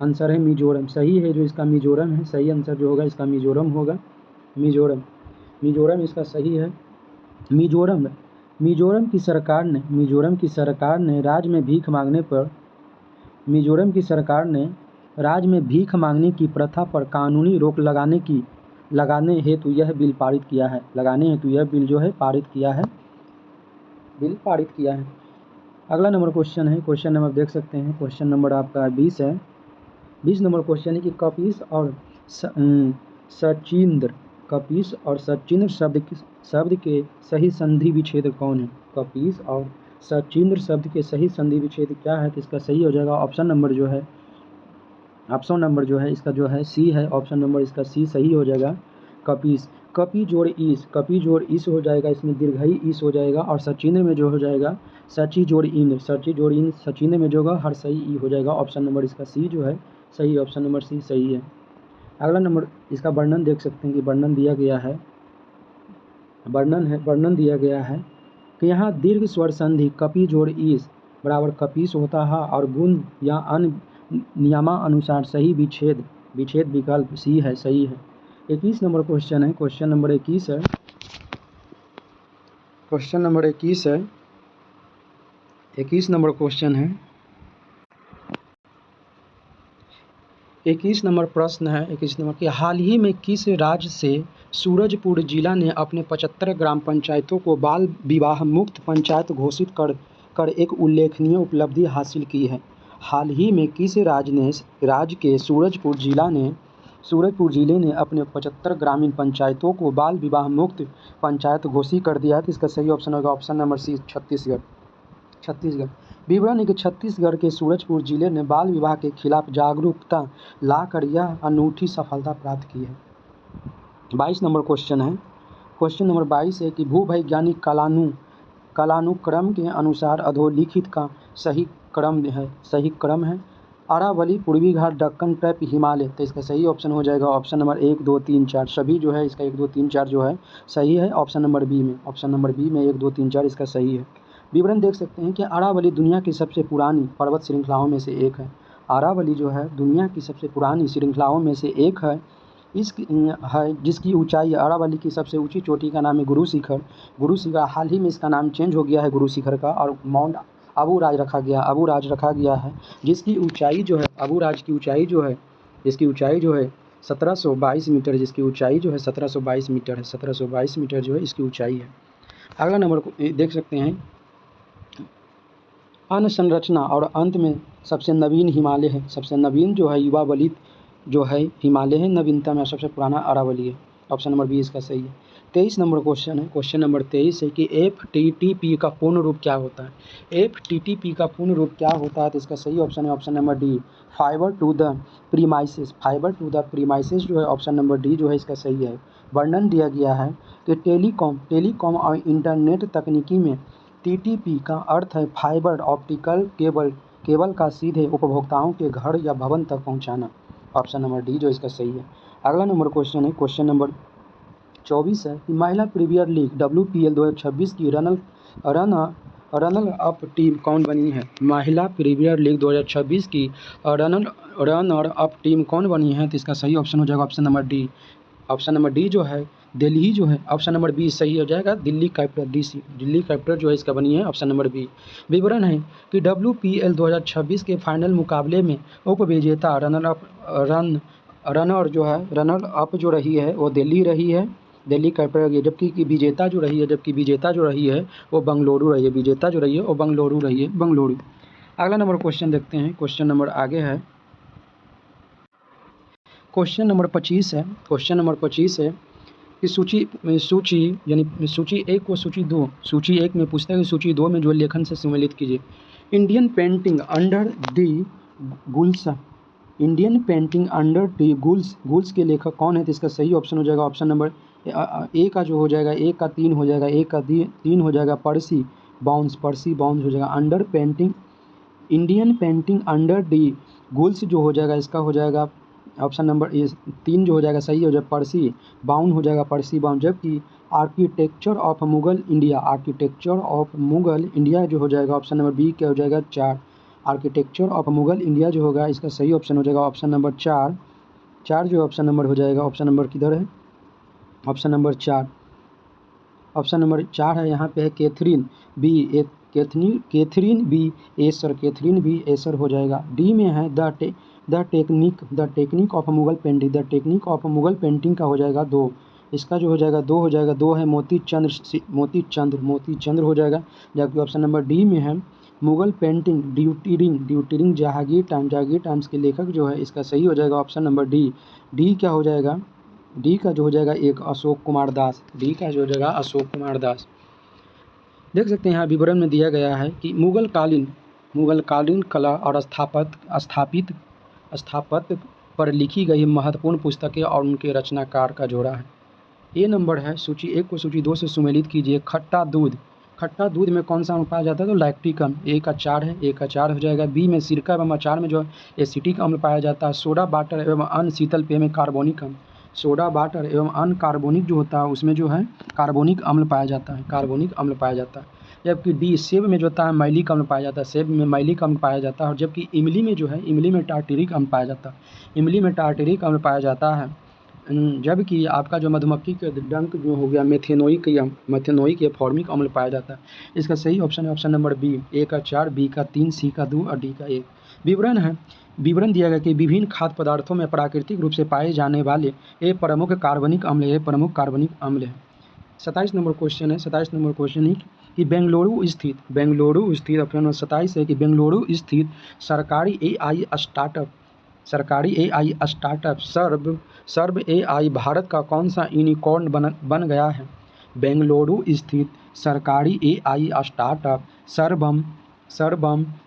आंसर है मिजोरम। सही है जो इसका मिजोरम है। सही आंसर जो होगा इसका मिजोरम होगा। मिजोरम इसका सही है। मिजोरम की सरकार ने राज्य में भीख मांगने की प्रथा पर कानूनी रोक लगाने हेतु यह बिल पारित किया है। पारित किया है। अगला नंबर क्वेश्चन है, क्वेश्चन नंबर देख सकते हैं, क्वेश्चन नंबर आपका 20 है। 20 नंबर क्वेश्चन है कि कपीस और सचिंद्र शब्द के सही संधि विच्छेद कौन है। कपीस और सचिंद्र शब्द के सही संधि विच्छेद क्या है। तो इसका सही हो जाएगा ऑप्शन नंबर जो है इसका जो है सी है। ऑप्शन नंबर इसका सी सही हो जाएगा। कपीस, कपी जोड़ ईस हो जाएगा, इसमें दीर्घई ईस हो जाएगा। और सचिंद्र में जो हो जाएगा सची जोड़ इन, सचिंद्र में जो होगा हर सही ई हो जाएगा। ऑप्शन नंबर इसका सी जो है सही, ऑप्शन नंबर सी सही है। अगला नंबर इसका वर्णन देख सकते हैं कि वर्णन दिया गया है कि यहाँ दीर्घ स्वर संधि कपी जोड़ ईस बराबर कपीस होता है और गुण या अन्य नियमानुसार सही विच्छेद विकल्प सी है, सही है। 21 नंबर क्वेश्चन है, क्वेश्चन नंबर 21 है। 21 नंबर क्वेश्चन है, 21 नंबर प्रश्न है। 21 नंबर कि हाल ही में किस राज्य से सूरजपुर जिला ने अपने 75 ग्राम पंचायतों को बाल विवाह मुक्त पंचायत घोषित कर एक उल्लेखनीय उपलब्धि हासिल की है। हाल ही में किस राज्य के सूरजपुर जिले ने अपने 75 ग्रामीण पंचायतों को बाल विवाह मुक्त पंचायत घोषित कर दिया है। तो इसका सही ऑप्शन होगा ऑप्शन नंबर सी, छत्तीसगढ़। विवरण है कि छत्तीसगढ़ के सूरजपुर जिले ने बाल विवाह के खिलाफ जागरूकता लाकर यह अनूठी सफलता प्राप्त की है। 22 नंबर क्वेश्चन है, क्वेश्चन नंबर 22 है कि भूवैज्ञानिक कालानुक्रम के अनुसार अधोलिखित का सही क्रम है अरावली, पूर्वी घाट, दक्कन ट्रैप, हिमालय। तो इसका सही ऑप्शन हो जाएगा ऑप्शन नंबर 1, 2, 3, 4 सभी जो है इसका 1, 2, 3, 4 जो है सही है। ऑप्शन नंबर बी में 1, 2, 3, 4 इसका सही है। विवरण देख सकते हैं कि अरावली दुनिया की सबसे पुरानी पर्वत श्रृंखलाओं में से एक है। अरावली जो है दुनिया की सबसे पुरानी श्रृंखलाओं में से एक है। जिसकी ऊंचाई, अरावली की सबसे ऊंची चोटी का नाम है गुरु शिखर। गुरु शिखर हाल ही में इसका नाम चेंज हो गया है गुरु शिखर का, और माउंट अबूराज रखा गया है। जिसकी ऊंचाई जो है, अबूराज की ऊंचाई जो है, जिसकी ऊंचाई जो है 1722 मीटर, जिसकी ऊंचाई जो है 1722 मीटर है। 1722 मीटर जो है इसकी ऊंचाई है। अगला नंबर को देख सकते हैं, अन्न संरचना और अंत में सबसे नवीन हिमालय है। सबसे नवीन जो है युवा वलित जो है हिमालय है, नवीनतम है, सबसे पुराना अरावली है। ऑप्शन नंबर बी इसका सही है। 23 नंबर क्वेश्चन है, क्वेश्चन नंबर 23 है कि FTTP का पूर्ण रूप क्या होता है। FTTP का पूर्ण रूप क्या होता है, तो इसका सही ऑप्शन है option number D, fiber to the premises. Fiber to the premises जो है ऑप्शन नंबर डी जो है इसका सही है। वर्णन दिया गया है कि टेलीकॉम और इंटरनेट तकनीकी में TTP का अर्थ है फाइबर ऑप्टिकल केबल का सीधे उपभोक्ताओं के घर या भवन तक पहुंचाना। ऑप्शन नंबर डी जो इसका सही है। अगला नंबर क्वेश्चन है, क्वेश्चन नंबर 24 है कि महिला प्रीमियर लीग WPL 2026 की रनर अप टीम कौन बनी है। महिला प्रीमियर लीग 2026 की रनर अप टीम कौन बनी है, तो इसका सही ऑप्शन हो जाएगा option number D. Option number D जो है दिल्ली जो है, ऑप्शन नंबर बी सही हो जाएगा, दिल्ली कैपिटल जो है इसका बनी है ऑप्शन नंबर बी। विवरण है कि WPL 2026 के फाइनल मुकाबले में उपविजेता रनर अप जो रही है वो दिल्ली रही है, दिल्ली कैपिटल रही है। जबकि विजेता जो रही है वो बंगलुरु रही है। विजेता जो रही है वो बंगलुरु रही है, बंगलुरु। अगला नंबर क्वेश्चन देखते हैं, क्वेश्चन नंबर आगे है, क्वेश्चन नंबर 25 है। क्वेश्चन नंबर 25 है कि सूची यानी सूची 1 को सूची 1 में पूछता है कि सूची 2 में जो लेखन से सम्मिलित कीजिए। Indian painting under the Gul's के लेखक कौन है, तो इसका सही ऑप्शन हो जाएगा ऑप्शन नंबर ए का जो हो जाएगा, ए का 3 हो जाएगा, ए का 3 हो जाएगा पर्सी बाउंस हो जाएगा। Indian painting under the Gul's जो हो जाएगा इसका हो जाएगा ऑप्शन नंबर 3 जो हो जाएगा सही हो जाएगा पर्सी बाउन हो जाएगा, पर्सी बाउन। जबकि आर्किटेक्चर ऑफ मुगल इंडिया जो हो जाएगा ऑप्शन नंबर बी क्या हो जाएगा 4। आर्किटेक्चर ऑफ मुगल इंडिया जो होगा इसका सही ऑप्शन हो जाएगा ऑप्शन नंबर 4 जो ऑप्शन नंबर हो जाएगा। ऑप्शन नंबर किधर है, ऑप्शन नंबर 4, ऑप्शन नंबर 4 है यहाँ पे है कैथरीन बी एसर हो जाएगा। डी में है the technique of Mughal painting का हो जाएगा 2। इसका जो हो जाएगा 2 है मोती चंद्र हो जाएगा। जबकि ऑप्शन नंबर डी में है मुगल पेंटिंग ड्यूटिंग जहांगीर टाइम्स के लेखक जो है इसका सही हो जाएगा ऑप्शन नंबर डी। डी क्या हो जाएगा, डी का जो हो जाएगा एक अशोक कुमार दास, डी का जो हो जाएगा अशोक कुमार दास। देख सकते हैं यहाँ विवरण में दिया गया है कि मुगल कालीन कला और स्थापत्य पर लिखी गई महत्वपूर्ण पुस्तकें और उनके रचनाकार का जोड़ा है। ए नंबर है सूची 1 को सूची 2 से सुमेलित कीजिए। खट्टा दूध में कौन सा अम्ल पाया जाता है, तो लैक्टिक अम्ल। ए का 4 है, ए का 4 हो जाएगा। बी में सिरका एवं अचार में जो है एसिटिक अम्ल पाया जाता है। सोडा वाटर एवं अन्य शीतल पेय में कार्बोनिक अम्ल। सोडा वाटर एवं अन्य कार्बोनिक जो होता है उसमें जो है कार्बोनिक अम्ल पाया जाता है। जबकि डी सेब में जो होता है मैलिक अम्ल पाया जाता है, सेब में मैलिक अम्ल पाया जाता है। और जबकि इमली में टार्टेरिक अम्ल पाया जाता है। जबकि आपका जो मधुमक्खी के डंक जो हो गया मेथेनोइक या फॉर्मिक अम्ल पाया जाता है। इसका सही ऑप्शन है ऑप्शन नंबर बी, ए का 4, बी का 3, सी का 2 और डी का 1। विवरण दिया गया कि विभिन्न खाद्य पदार्थों में प्राकृतिक रूप से पाए जाने वाले ये प्रमुख कार्बनिक अम्ल है। 27 नंबर क्वेश्चन है कि बेंगलुरु स्थित ऑप्शन नंबर 27 है कि बेंगलुरु स्थित सरकारी AI स्टार्टअप सर्व AI भारत का कौन सा यूनिकॉर्न बन गया है। बेंगलुरु स्थित सरकारी AI स्टार्टअप सर्वम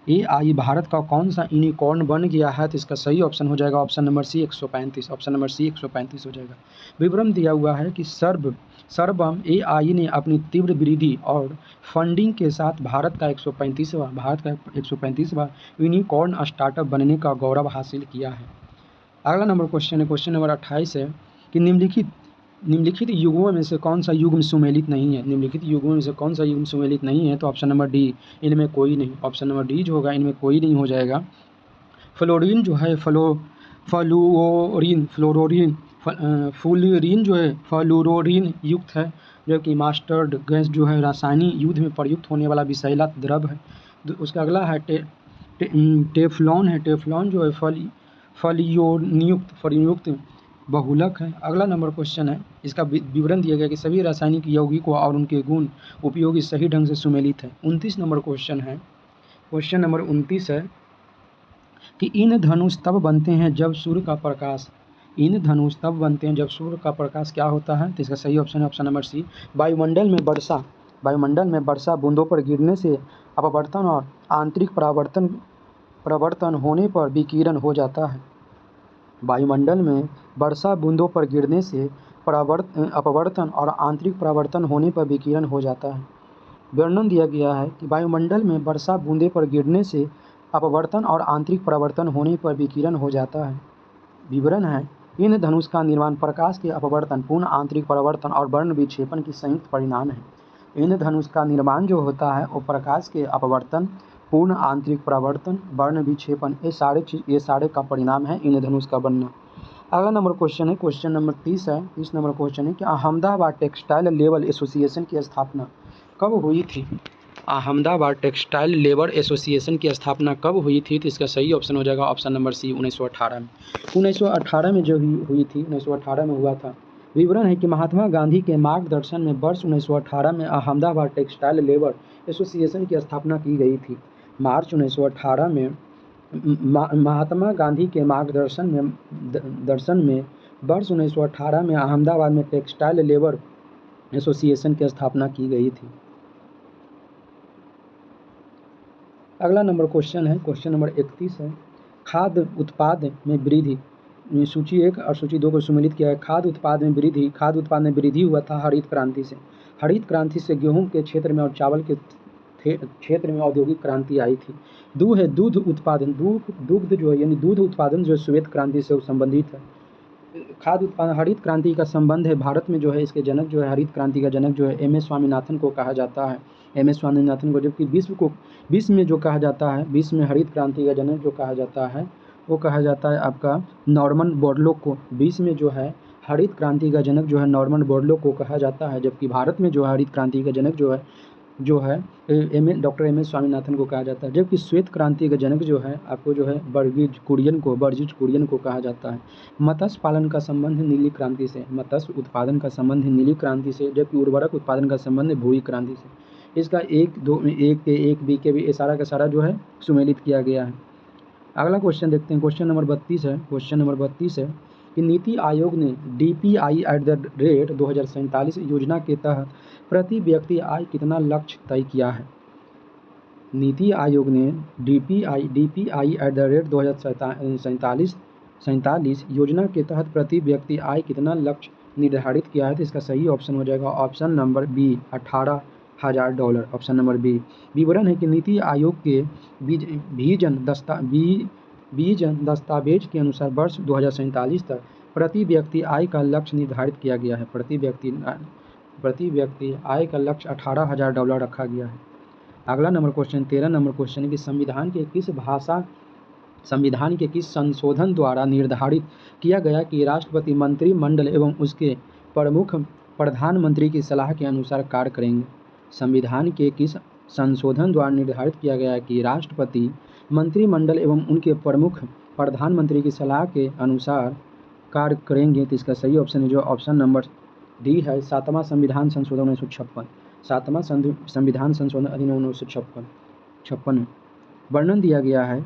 AI भारत का कौन सा यूनिकॉर्न बन गया है, तो इसका सही ऑप्शन हो जाएगा option number C 135। Option number C 135 हो जाएगा। विवरण दिया हुआ है कि सर्वम AI ने अपनी तीव्र वृद्धि और फंडिंग के साथ भारत का 135वां यूनिकॉर्न स्टार्टअप बनने का गौरव हासिल किया है। अगला नंबर क्वेश्चन है, क्वेश्चन नंबर 28 है कि निम्नलिखित युग्मों में से कौन सा युग्म सुमेलित नहीं है? निम्नलिखित युग्मों में से कौन सा युग्म सुमेलित नहीं है? तो ऑप्शन नंबर डी, इनमें कोई नहीं। ऑप्शन नंबर डी जो होगा इनमें कोई नहीं हो जाएगा। फ्लोरीन जो है फ्लोरीन जो है फ्लोरीन युक्त है, जबकि मस्टर्ड गैस जो है रासायनिक युद्ध में प्रयुक्त होने वाला विषैला द्रव है। उसका अगला है टेफ्लॉन है। टेफ्लॉन जो है फलियोनियुक्त बहुलक है। अगला नंबर क्वेश्चन है, इसका विवरण दिया गया कि सभी रासायनिक यौगिकों और उनके गुण उपयोगी सही ढंग से सुमेलित है। 29 नंबर क्वेश्चन है। क्वेश्चन नंबर 29 है कि इन धनुष तब बनते हैं जब सूर्य का प्रकाश इन धनुष तब बनते हैं जब सूर्य का प्रकाश क्या होता है? तो इसका सही ऑप्शन है ऑप्शन नंबर सी, वायुमंडल में वर्षा बूंदों पर गिरने से अपवर्तन और आंतरिक प्रवर्तन होने पर विकिरण हो जाता है। वायुमंडल में वर्षा बूंदों पर गिरने से अपवर्तन और आंतरिक प्रवर्तन होने पर विकिरण हो जाता है। वर्णन दिया गया है कि वायुमंडल में वर्षा बूंदे पर गिरने से अपवर्तन और आंतरिक प्रवर्तन होने पर विकिरण हो जाता है। विवरण है, इन धनुष का निर्माण प्रकाश के अपवर्तन, पूर्ण आंतरिक प्रवर्तन और वर्ण विक्षेपण की संयुक्त परिणाम है। इन धनुष का निर्माण जो होता है वो प्रकाश के अपवर्तन, पूर्ण आंतरिक प्रवर्तन, वर्ण विक्षेपण, ये सारे का परिणाम है इन धनुष का बनना। अगला नंबर क्वेश्चन है, क्वेश्चन नंबर 30 है। 30 नंबर क्वेश्चन है कि अहमदाबाद टेक्सटाइल लेबर एसोसिएशन की स्थापना कब हुई थी? अहमदाबाद टेक्सटाइल लेबर एसोसिएशन की स्थापना कब हुई थी? तो इसका सही ऑप्शन हो जाएगा ऑप्शन नंबर सी, 1918 में। 1918 में जो हुई थी, 1918 में हुआ था। विवरण है कि महात्मा गांधी के मार्गदर्शन में वर्ष 1918 में अहमदाबाद टेक्सटाइल लेबर एसोसिएशन की स्थापना की गई थी। मार्च 1918 में महात्मा गांधी के मार्गदर्शन में वर्ष 1918 में अहमदाबाद में टेक्सटाइल लेबर एसोसिएशन की स्थापना की गई थी। अगला नंबर क्वेश्चन है, क्वेश्चन नंबर 31 है। खाद्य उत्पाद में वृद्धि, सूची 1 और सूची 2 को सम्मिलित किया है। खाद्य उत्पाद में वृद्धि हुआ था हरित क्रांति से। हरित क्रांति से गेहूं के क्षेत्र में और चावल के क्षेत्र में औद्योगिक क्रांति आई थी। दूध उत्पादन जो है यानी दूध उत्पादन जो श्वेत क्रांति से संबंधित है। खाद्य उत्पादन हरित क्रांति का संबंध है भारत में जो है इसके जनक जो है हरित क्रांति का जनक जो है एम.एस. स्वामीनाथन को कहा जाता है। एम.एस. स्वामीनाथन को, जबकि विश्व में जो कहा जाता है, विश्व में हरित क्रांति का जनक जो कहा जाता है वो कहा जाता है आपका नॉर्मन बोरलॉग को। विश्व में जो है हरित क्रांति का जनक जो है नॉर्मन बोरलॉग को कहा जाता है, जबकि भारत में जो है हरित क्रांति का जनक जो है डॉक्टर एम.एस. स्वामीनाथन को कहा जाता है। जबकि श्वेत क्रांति का जनक जो है आपको जो है बर्जिज कुरियन को कहा जाता है। मत्स्य पालन का संबंध नीली क्रांति से, मत्स्य उत्पादन का संबंध नीली क्रांति से, जबकि उर्वरक उत्पादन का संबंध भूरी क्रांति से। इसका 1, 2, 1 बी के भी सारा का सारा जो है सुमेलित किया गया है। अगला क्वेश्चन देखते हैं, क्वेश्चन नंबर 32 है। क्वेश्चन नंबर 32 है कि नीति आयोग ने DPI@ 2047 योजना के तहत प्रति व्यक्ति आय कितना लक्ष्य तय किया है? नीति आयोग ने DPI@ 2047 योजना के तहत प्रति व्यक्ति आय कितना लक्ष्य निर्धारित किया है? तो इसका सही ऑप्शन हो जाएगा option number B, $18,000। Option number B. विवरण है कि नीति आयोग के विजन दस्तावेज के अनुसार वर्ष 2047 तक प्रति व्यक्ति आय का लक्ष्य निर्धारित किया गया है। प्रति व्यक्ति आय का लक्ष्य $18,000 रखा गया है। अगला नंबर क्वेश्चन 13 नंबर क्वेश्चन है कि संविधान के किस संशोधन द्वारा निर्धारित किया गया कि राष्ट्रपति मंत्रिमंडल एवं उसके प्रमुख प्रधानमंत्री की सलाह के अनुसार कार्य करेंगे? संविधान के किस संशोधन द्वारा निर्धारित किया गया कि राष्ट्रपति मंत्रिमंडल एवं उनके प्रमुख प्रधानमंत्री की सलाह के अनुसार कार्य करेंगे? तो इसका सही ऑप्शन है जो ऑप्शन नंबर डी है, 7वां संविधान संशोधन 1956। 7वां संविधान संशोधन अधिनियम 1956 वर्णन दिया गया है।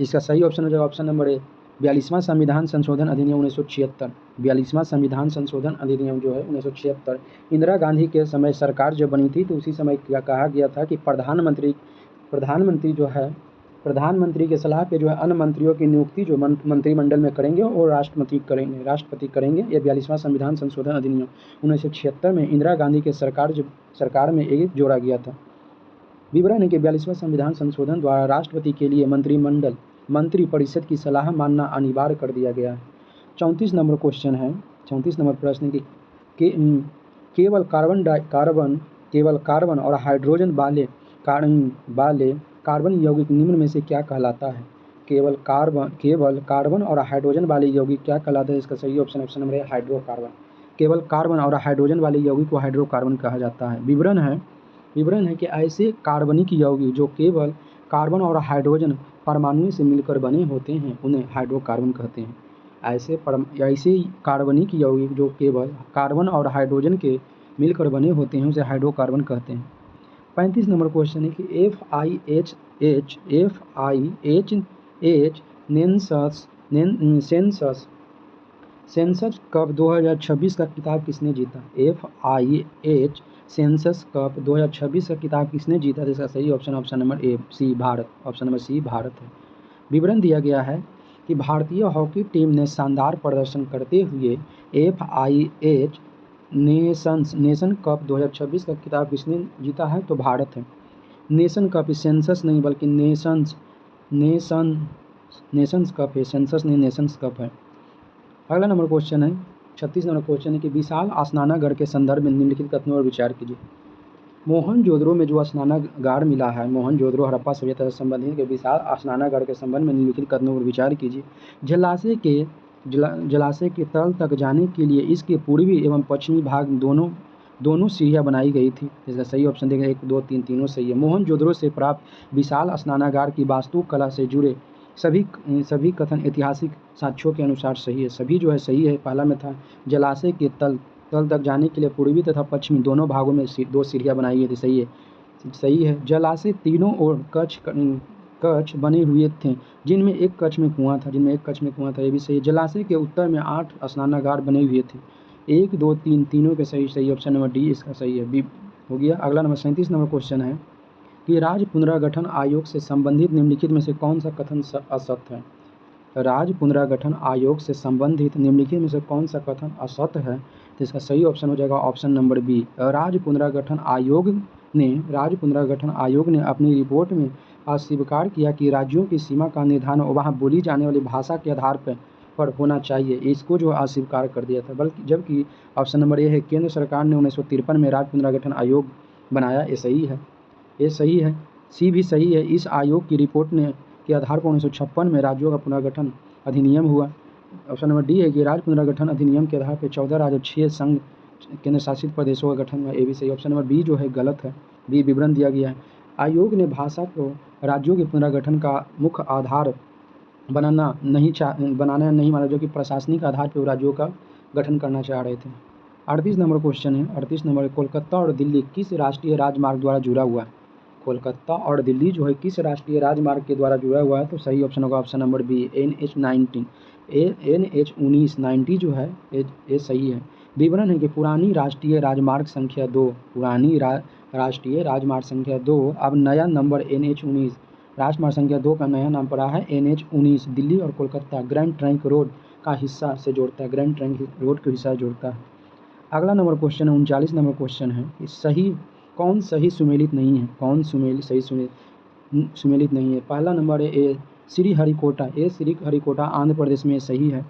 इसका सही ऑप्शन हो जाएगा ऑप्शन नंबर ए, 42वां संविधान संशोधन अधिनियम 1976। 42वां संविधान संशोधन अधिनियम जो है 1976 इंदिरा गांधी के समय सरकार जब बनी थी तो उसी समय क्या कहा गया था कि प्रधानमंत्री के सलाह पे जो है अन्य मंत्रियों की नियुक्ति जो मंत्रिमंडल में करेंगे और राष्ट्रपति करेंगे। ये 42वां संविधान संशोधन अधिनियम 1976 में इंदिरा गांधी के सरकार में एक जोड़ा गया था। विवरण है कि 42वां संविधान संशोधन द्वारा राष्ट्रपति के लिए मंत्रिपरिषद की सलाह मानना अनिवार्य कर दिया गया है। 34 नंबर क्वेश्चन है। 34 नंबर प्रश्न है कि केवल कार्बन और हाइड्रोजन वाले कार्बन यौगिक निम्न में से क्या कहलाता है? केवल कार्बन और हाइड्रोजन वाले यौगिक क्या कहलाता है? इसका सही ऑप्शन नंबर है हाइड्रोकार्बन। केवल कार्बन और हाइड्रोजन वाले यौगिक को हाइड्रोकार्बन कहा जाता है। विवरण है कि ऐसे कार्बनिक यौगिक जो केवल कार्बन और हाइड्रोजन परमाणु से मिलकर बने होते हैं उन्हें हाइड्रोकार्बन कहते हैं। ऐसे कार्बनिक यौगिक जो केवल कार्बन और हाइड्रोजन के मिलकर बने होते हैं उसे हाइड्रोकार्बन कहते हैं। 35 नंबर क्वेश्चन है कि FIHH सेंसस कप 2026 का खिताब किसने जीता? FIH सेंसस कप 2026 का खिताब किसने जीता? इसका सही option number A C Bharat, option number C Bharat है। विवरण दिया गया है कि भारतीय हॉकी टीम ने शानदार प्रदर्शन करते हुए FIH नेशन कप 2026 का खिताब किसने जीता है? तो भारत है। नेशन कप सेंसस नहीं बल्कि नेशंस कप है, सेंसस नहीं नेशंस कप है। अगला नंबर क्वेश्चन है 36 नंबर क्वेश्चन है कि विशाल स्नानागार के संदर्भ में निम्नलिखित कथनों पर विचार कीजिए। मोहनजोदड़ो में जो स्नानागार मिला है, मोहनजोदड़ो हड़प्पा सभ्यता से संबंधित के विशाल स्नानागार के संबंध में निम्नलिखित कथनों पर विचार कीजिए। जलाशय के तल तक जाने के लिए इसके पूर्वी एवं पश्चिमी भाग दोनों सीढ़ियाँ बनाई गई थी। इसका सही ऑप्शन देगा 1, 2, 3 तीनों सही है। मोहनजोदड़ो से प्राप्त विशाल स्नानागार की वास्तुकला से जुड़े सभी कथन ऐतिहासिक साक्ष्यों के अनुसार सही है। सभी जो है सही है। पहला में था जलाशय के तल तक जाने के लिए पूर्वी तथा पश्चिमी दोनों भागों में 2 सीढ़ियाँ बनाई गई थी। सही है। जलाशय तीनों ओर कक्ष बने हुए थे जिनमें एक कक्ष में कुआं था, ये भी सही है। जलाशय के उत्तर में 8 स्नानागार बने हुए थे। 1, 2, 3 तीनों के सही ऑप्शन नंबर डी इसका सही है, बी हो गया। अगला नंबर 37 नंबर क्वेश्चन है कि राज्य पुनर्गठन आयोग से संबंधित निम्नलिखित में से कौन सा कथन असत्य है? राज्य पुनर्गठन आयोग से संबंधित निम्नलिखित में से कौन सा कथन असत्य है? तो इसका सही ऑप्शन हो जाएगा ऑप्शन नंबर बी। राज्य पुनर्गठन आयोग ने अपनी रिपोर्ट में अस्वीकार किया कि राज्यों की सीमा का निर्धारण वहाँ बोली जाने वाली भाषा के आधार पर होना चाहिए, इसको जो अस्वीकार कर दिया था। बल्कि जबकि ऑप्शन नंबर ए है केंद्र सरकार ने 1953 में राज्य पुनर्गठन आयोग बनाया, ये सही है। सी भी सही है। इस आयोग की रिपोर्ट के आधार पर 1956 में राज्यों का पुनर्गठन अधिनियम हुआ। ऑप्शन नंबर डी है कि राज्य पुनर्गठन अधिनियम के आधार पर 14 राज्य और 6 संघ केंद्र शासित प्रदेशों का गठन हुआ, ये भी सही। ऑप्शन नंबर बी जो है गलत है, बी विवरण दिया गया है। आयोग ने भाषा को राज्यों के पुनर्गठन का मुख्य आधार बनाना नहीं माना, जो कि प्रशासनिक आधार पर राज्यों का गठन करना चाह रहे थे। 38 नंबर क्वेश्चन है। 38 नंबर कोलकाता और दिल्ली किस राष्ट्रीय राजमार्ग द्वारा जुड़ा हुआ है? कोलकाता और दिल्ली जो है किस राष्ट्रीय राजमार्ग के द्वारा जुड़ा हुआ है? तो सही ऑप्शन होगा ऑप्शन नंबर बी NH 19 जो है ये सही है। विवरण है कि पुरानी राष्ट्रीय राजमार्ग संख्या 2 अब नया नंबर NH 19 राजमार्ग संख्या 2 का नया नाम पड़ा है NH 19 दिल्ली और कोलकाता ग्रैंड ट्रंक रोड का हिस्सा से जोड़ता है, ग्रैंड ट्रंक रोड के हिस्सा जोड़ता है। अगला नंबर क्वेश्चन है 39 नंबर क्वेश्चन है कि कौन सही सुमेलित नहीं है? सुमेलित नहीं है। पहला नंबर है ए श्रीहरिकोटा आंध्र प्रदेश में सही है।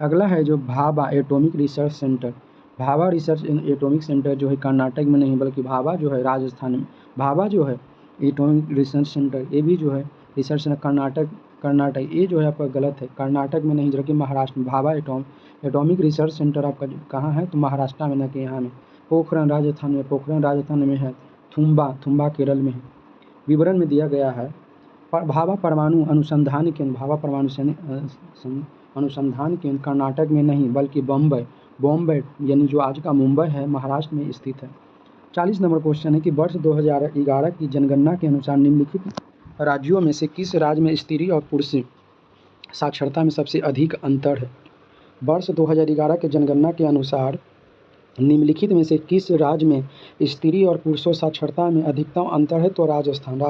अगला है जो Bhabha atomic research centre, Bhabha research atomic centre जो है कर्नाटक में नहीं बल्कि भाभा जो है राजस्थान में, भाभा जो है एटॉमिक रिसर्च सेंटर ये भी जो है रिसर्च कर्नाटक, ये जो है आपका गलत है, कर्नाटक में नहीं जबकि महाराष्ट्र में। भाभा एटॉमिक रिसर्च सेंटर आपका कहाँ है? तो महाराष्ट्र में, न कि यहाँ में। पोखरण राजस्थान में है। थुम्बा केरल में है। विवरण में दिया गया है भाभा परमाणु अनुसंधान केंद्र कर्नाटक में नहीं बल्कि बॉम्बे यानी जो आज का मुंबई है महाराष्ट्र में स्थित है। 40 नंबर क्वेश्चन है कि वर्ष 2011 की जनगणना के अनुसार निम्नलिखित राज्यों में से किस राज्य में स्त्री और पुरुष साक्षरता में सबसे अधिक अंतर है? वर्ष 2011 के जनगणना के अनुसार निम्नलिखित में से किस राज्य में स्त्री और पुरुषों साक्षरता में अधिकतम अंतर है? तो राजस्थान।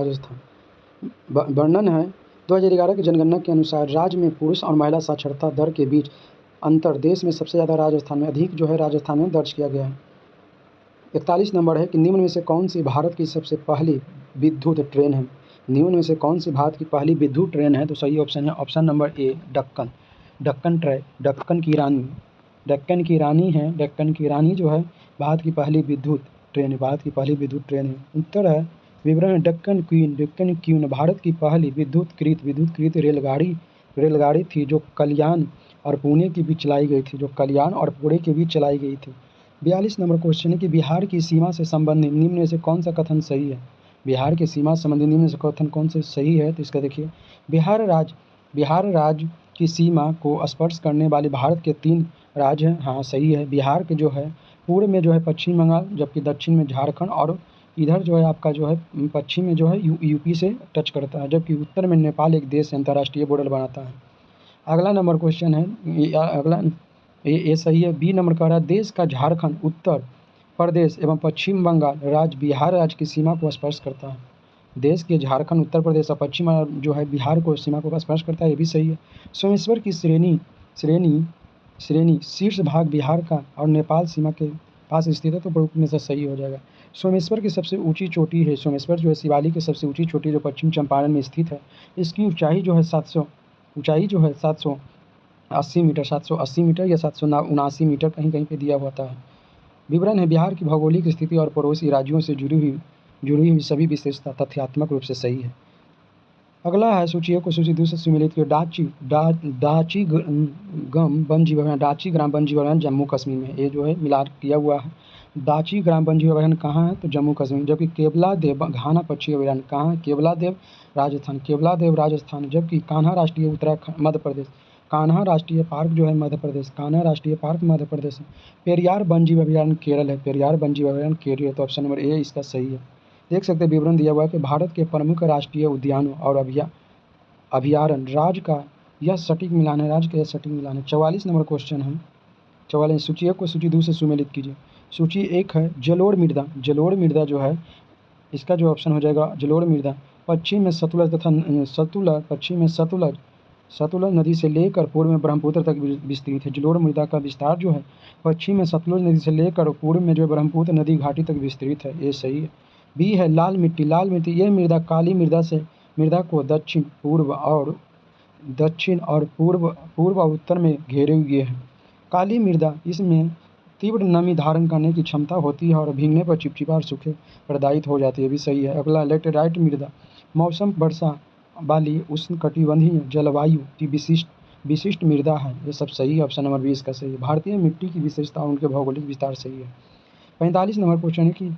वर्णन है 2011 की जनगणना के अनुसार राज्य में पुरुष और महिला साक्षरता दर के बीच अंतर देश में सबसे ज़्यादा राजस्थान में अधिक जो है राजस्थान में दर्ज किया गया है। 41 नंबर है कि निम्न में से कौन सी भारत की सबसे पहली विद्युत ट्रेन है? निम्न में से कौन सी भारत की पहली विद्युत ट्रेन है? तो सही ऑप्शन है ऑप्शन नंबर ए डक्कन की रानी डेक्कन की रानी है, डेक्कन की रानी जो है भारत की पहली विद्युत ट्रेन है, भारत की पहली विद्युत ट्रेन है। उत्तर है विवरण है डेक्कन क्वीन, डेक्कन क्वीन भारत की पहली विद्युतकृत रेलगाड़ी थी जो कल्याण और पुणे के बीच चलाई गई थी, जो कल्याण और पुणे के बीच चलाई गई थी। 42 नंबर क्वेश्चन है कि बिहार की सीमा से संबंधित निम्न में से कौन सा कथन सही है? बिहार की सीमा से संबंधित निम्न में से कथन कौन से सही है? तो इसका देखिए, बिहार राज्य की सीमा को स्पर्श करने वाले भारत के 3 राज्य हैं। हाँ सही है। बिहार के जो है पूर्व में जो है पश्चिम बंगाल, जबकि दक्षिण में झारखंड, और इधर जो है आपका जो है पश्चिम में जो है यूपी से टच करता है, जबकि उत्तर में नेपाल एक देश अंतर्राष्ट्रीय बॉर्डर बनाता है। अगला नंबर क्वेश्चन है, ये सही है। बी नंबर कह रहा है देश का झारखंड उत्तर प्रदेश एवं पश्चिम बंगाल राज्य बिहार राज्य की सीमा को स्पर्श करता है। देश के झारखंड, उत्तर प्रदेश और पश्चिम जो है बिहार को सीमा को स्पर्श करता है, ये भी सही है। सोमेश्वर की श्रेणी शीर्ष भाग बिहार का और नेपाल सीमा के पास स्थित है, तो प्रमुख में से सही हो जाएगा। सोमेश्वर की सबसे ऊंची चोटी है, सोमेश्वर जो है शिवालिक की सबसे ऊंची चोटी जो पश्चिम चंपारण में स्थित है। इसकी ऊंचाई जो है 780 मीटर, 780 मीटर या 779 मीटर कहीं कहीं पे दिया होता है। विवरण है बिहार की भौगोलिक स्थिति और पड़ोसी राज्यों से जुड़ी हुई सभी विशेषता तथ्यात्मक रूप से सही है। अगला है सूची एक को सूची 2 से सुमेलित किया। डाची ग्राम वन जीव अभयारण्य जम्मू कश्मीर में, ये जो है मिलान किया हुआ है। दाची ग्राम वन जीव अभयारण्य कहाँ है? तो जम्मू कश्मीर। जबकि केवला देव घाना पक्षी अभयारण्य कहाँ है? केवला देव राजस्थान। जबकि कान्हा राष्ट्रीय उत्तराखंड मध्य प्रदेश, कान्हा राष्ट्रीय पार्क जो है मध्य प्रदेश, कान्हा राष्ट्रीय पार्क मध्य प्रदेश है। पेरियार वन जीव अभयारण्य केरल है, पेरियार वन जीव अभयारण्य केरल है, तो ऑप्शन नंबर ए इसका सही है। देख सकते हैं विवरण दिया हुआ है कि भारत के प्रमुख राष्ट्रीय उद्यानों और अभयारण्य राज्य का यह सटीक मिलान है, 44 नंबर क्वेश्चन है। 44 सूची 1 को सूची 2 से सुमेलित कीजिए। सूची 1 है जलोढ़ मृदा जो है इसका जो ऑप्शन हो जाएगा जलोढ़ मृदा पश्चिम में सतलुज नदी से लेकर पूर्व में ब्रह्मपुत्र तक विस्तृत है। जलोढ़ मृदा का विस्तार जो है पश्चिम में सतलुज नदी से लेकर पूर्व में जो है ब्रह्मपुत्र नदी घाटी तक विस्तृत है, ये सही है। बी है लाल मिट्टी, यह मृदा काली मृदा को दक्षिण और पूर्व और उत्तर में घेरे हुए है। काली मृदा इसमें तीव्र नमी धारण करने की क्षमता होती है और भीगने पर चिपचिपा और सूखे प्रदायित हो जाती है, भी सही है। अगला लैटेराइट मृदा मौसम वर्षा वाली उष्णकटिबंधीय जलवायु की विशिष्ट मृदा है, ये सब सही है। ऑप्शन नंबर 20 का सही है। भारतीय मिट्टी की विशेषता और उनके भौगोलिक विस्तार सही है। 45 नंबर क्वेश्चन है कि